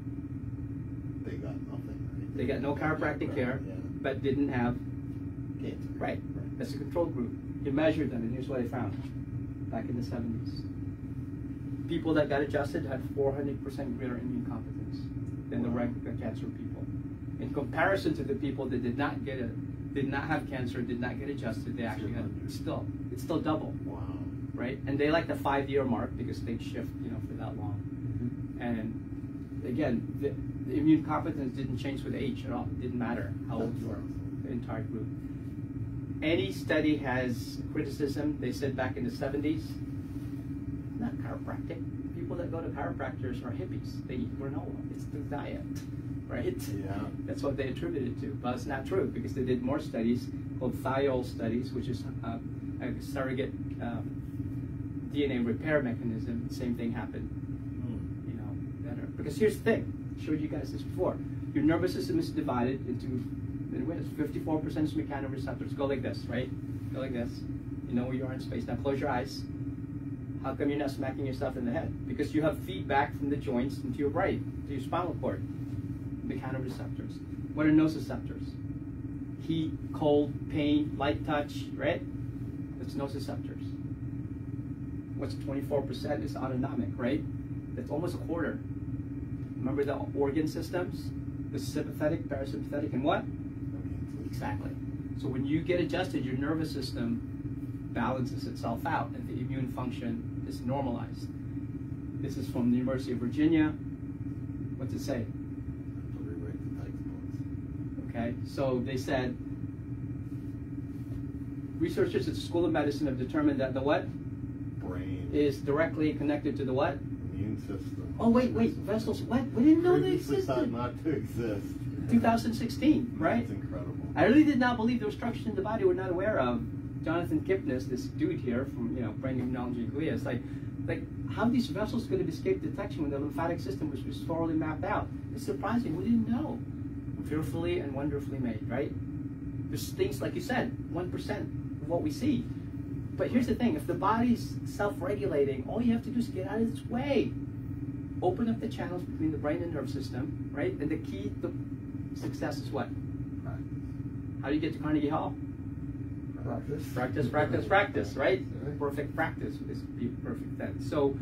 They got nothing, right? They got no chiropractic care, yeah. but didn't have Cancer. Right. That's the control group. He measured them, and here's what he found back in the 70s. People that got adjusted had 400% greater immune competence than the regular cancer people. In comparison to the people that did not have cancer, did not get adjusted, they actually had it's still double. Wow. Right? And they like the 5-year mark because things shift, you know, for that long. Mm-hmm. And again, the immune competence didn't change with age at all. It didn't matter how old you were. The entire group. Any study has criticism. They said back in the 70s, not chiropractic. People that go to chiropractors are hippies. They eat granola. It's the diet, right? Yeah. That's what they attributed to. But it's not true because they did more studies called thiol studies, which is a surrogate DNA repair mechanism. Same thing happened. You know, better. Because here's the thing. I showed you guys this before. Your nervous system is divided into 54% is mechanoreceptors. Go like this, right? Go like this. You know where you are in space. Now close your eyes. How come you're not smacking yourself in the head? Because you have feedback from the joints into your brain, to your spinal cord. Mechanoreceptors. What are nociceptors? Heat, cold, pain, light touch, right? That's nociceptors. What's 24% is autonomic, right? That's almost a quarter. Remember the organ systems? The sympathetic, parasympathetic, and what? Exactly. So when you get adjusted, your nervous system balances itself out and the immune function is normalized. This is from the University of Virginia. What's it say? Okay, so they said, researchers at the School of Medicine have determined that the what? Brain. Is directly connected to the what? Immune system. Oh, wait, vessels, what? We didn't know they Previously thought existed. not to exist. 2016, right? That's incredible. I really did not believe there were structures in the body we're not aware of. Jonathan Kipnis, this dude here from Brain Immunology and Glia, it's like how are these vessels going to escape detection when the lymphatic system was thoroughly mapped out? It's surprising. We didn't know. Fearfully and wonderfully made, right? There's things like you said, 1% of what we see. But here's the thing: if the body's self-regulating, all you have to do is get out of its way. Open up the channels between the brain and nerve system, right? And the key to success is what? How do you get to Carnegie Hall? Practice, right? Perfect practice is perfect then. So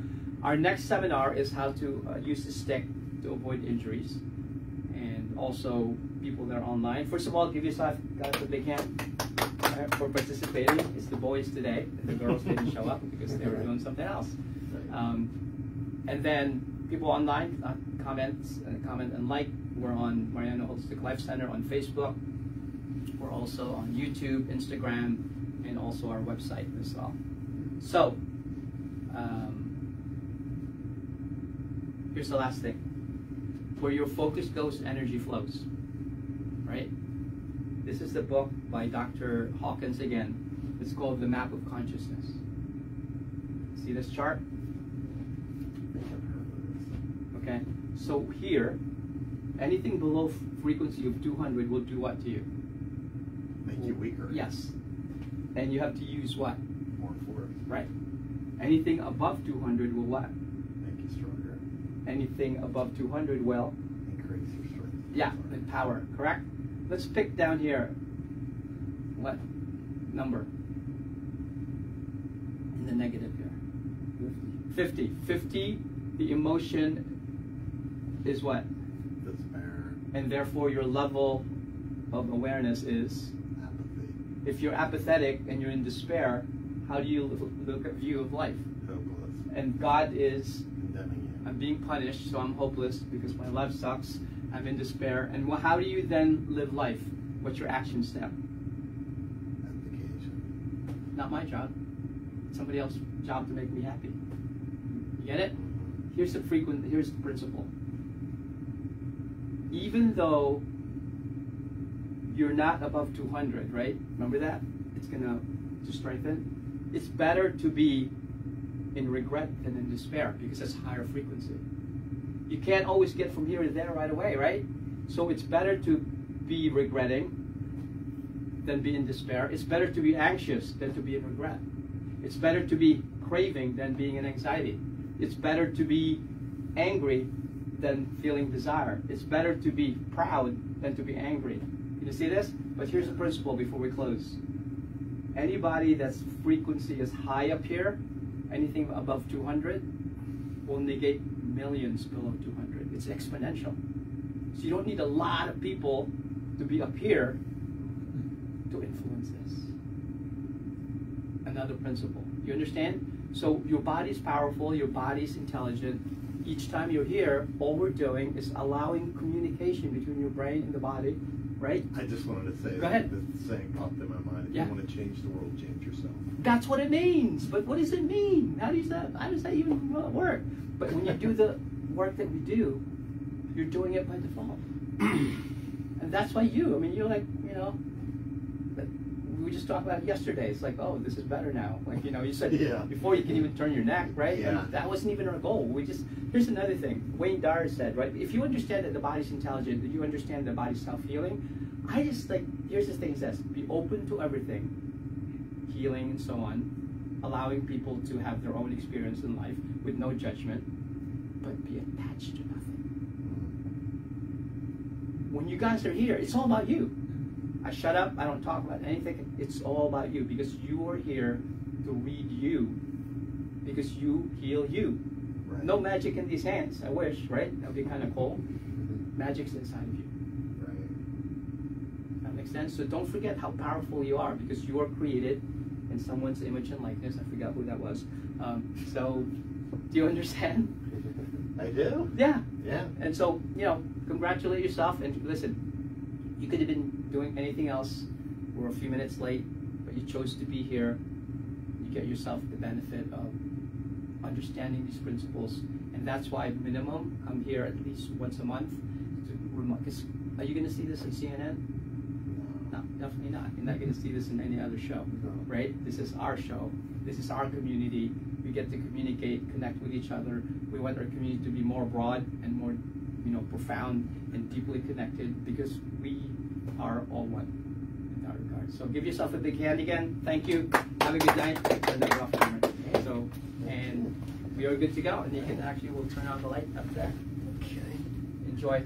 our next seminar is how to use the stick to avoid injuries. And also people that are online. First of all, give yourself guys a big hand for participating. It's the boys today. The girls didn't show up because they were doing something else. And then people online, comment and like. We're on Mariano Holistic Life Center on Facebook. We're also on YouTube, Instagram, and also our website as well. So, here's the last thing. Where your focus goes, energy flows. Right? This is the book by Dr. Hawkins again. It's called The Map of Consciousness. See this chart? Okay. So here, anything below frequency of 200 will do what to you? Make you weaker. Yes. And you have to use what? More force. Right. Anything above 200 will what? Make you stronger. Anything above 200 will? Increase your strength. Yeah, and power, correct? Let's pick down here. What number? In the negative here. 50. 50, the emotion is what? Despair. And therefore your level of awareness is? Apathy. If you're apathetic and you're in despair, how do you look at view of life? Hopeless. And God is, Condemning you. I'm being punished, so I'm hopeless because my life sucks. I'm in despair. And how do you then live life? What's your action step? Abdication. Not my job. Somebody else's job to make me happy. You get it? Here's the principle. Even though you're not above 200, right? Remember that? It's gonna strengthen. It's better to be in regret than in despair because that's higher frequency. You can't always get from here to there right away, right? So it's better to be regretting than be in despair. It's better to be anxious than to be in regret. It's better to be craving than being in anxiety. It's better to be angry than feeling desire. It's better to be proud than to be angry. You see this? But here's the principle before we close. Anybody that's frequency is high up here, anything above 200, will negate millions below 200. It's exponential. So you don't need a lot of people to be up here to influence this. Another principle. You understand? So your body's powerful, your body's intelligent. Each time you're here, all we're doing is allowing communication between your brain and the body, right? I just wanted to say Go ahead. this saying popped in my mind. If Yeah. you want to change the world, change yourself. That's what it means. But what does it mean? How does that even work? But when you do the work that we do, you're doing it by default. And that's why you're like, we just talked about it yesterday. It's like, oh, this is better now. Like, you said before you can even turn your neck, right? Yeah. And that wasn't even our goal. Here's another thing. Wayne Dyer said, right? If you understand that the body's intelligent, that you understand the body's self-healing, here's the thing it says, be open to everything, healing and so on, allowing people to have their own experience in life with no judgment, but be attached to nothing. When you guys are here, it's all about you. I shut up, I don't talk about anything, it's all about you because you are here to read you, because you heal you. Right. No magic in these hands, I wish, right? That would be kind of cool. Magic's inside of you. Right. That makes sense? So don't forget how powerful you are because you are created in someone's image and likeness. I forgot who that was. So, do you understand? I do. Yeah. Yeah. And so, congratulate yourself and listen, you could have been doing anything else. We're a few minutes late, but you chose to be here. You get yourself the benefit of understanding these principles. And that's why minimum, I'm here at least once a month. Are you going to see this on CNN? No, definitely not. You're not going to see this in any other show, right? This is our show. This is our community. We get to communicate, connect with each other. We want our community to be more broad and more, profound and deeply connected because we are all one in that regard. So give yourself a big hand again. Thank you. Have a good night. So, and we are good to go. And you can we'll turn on the light up there. Okay. Enjoy.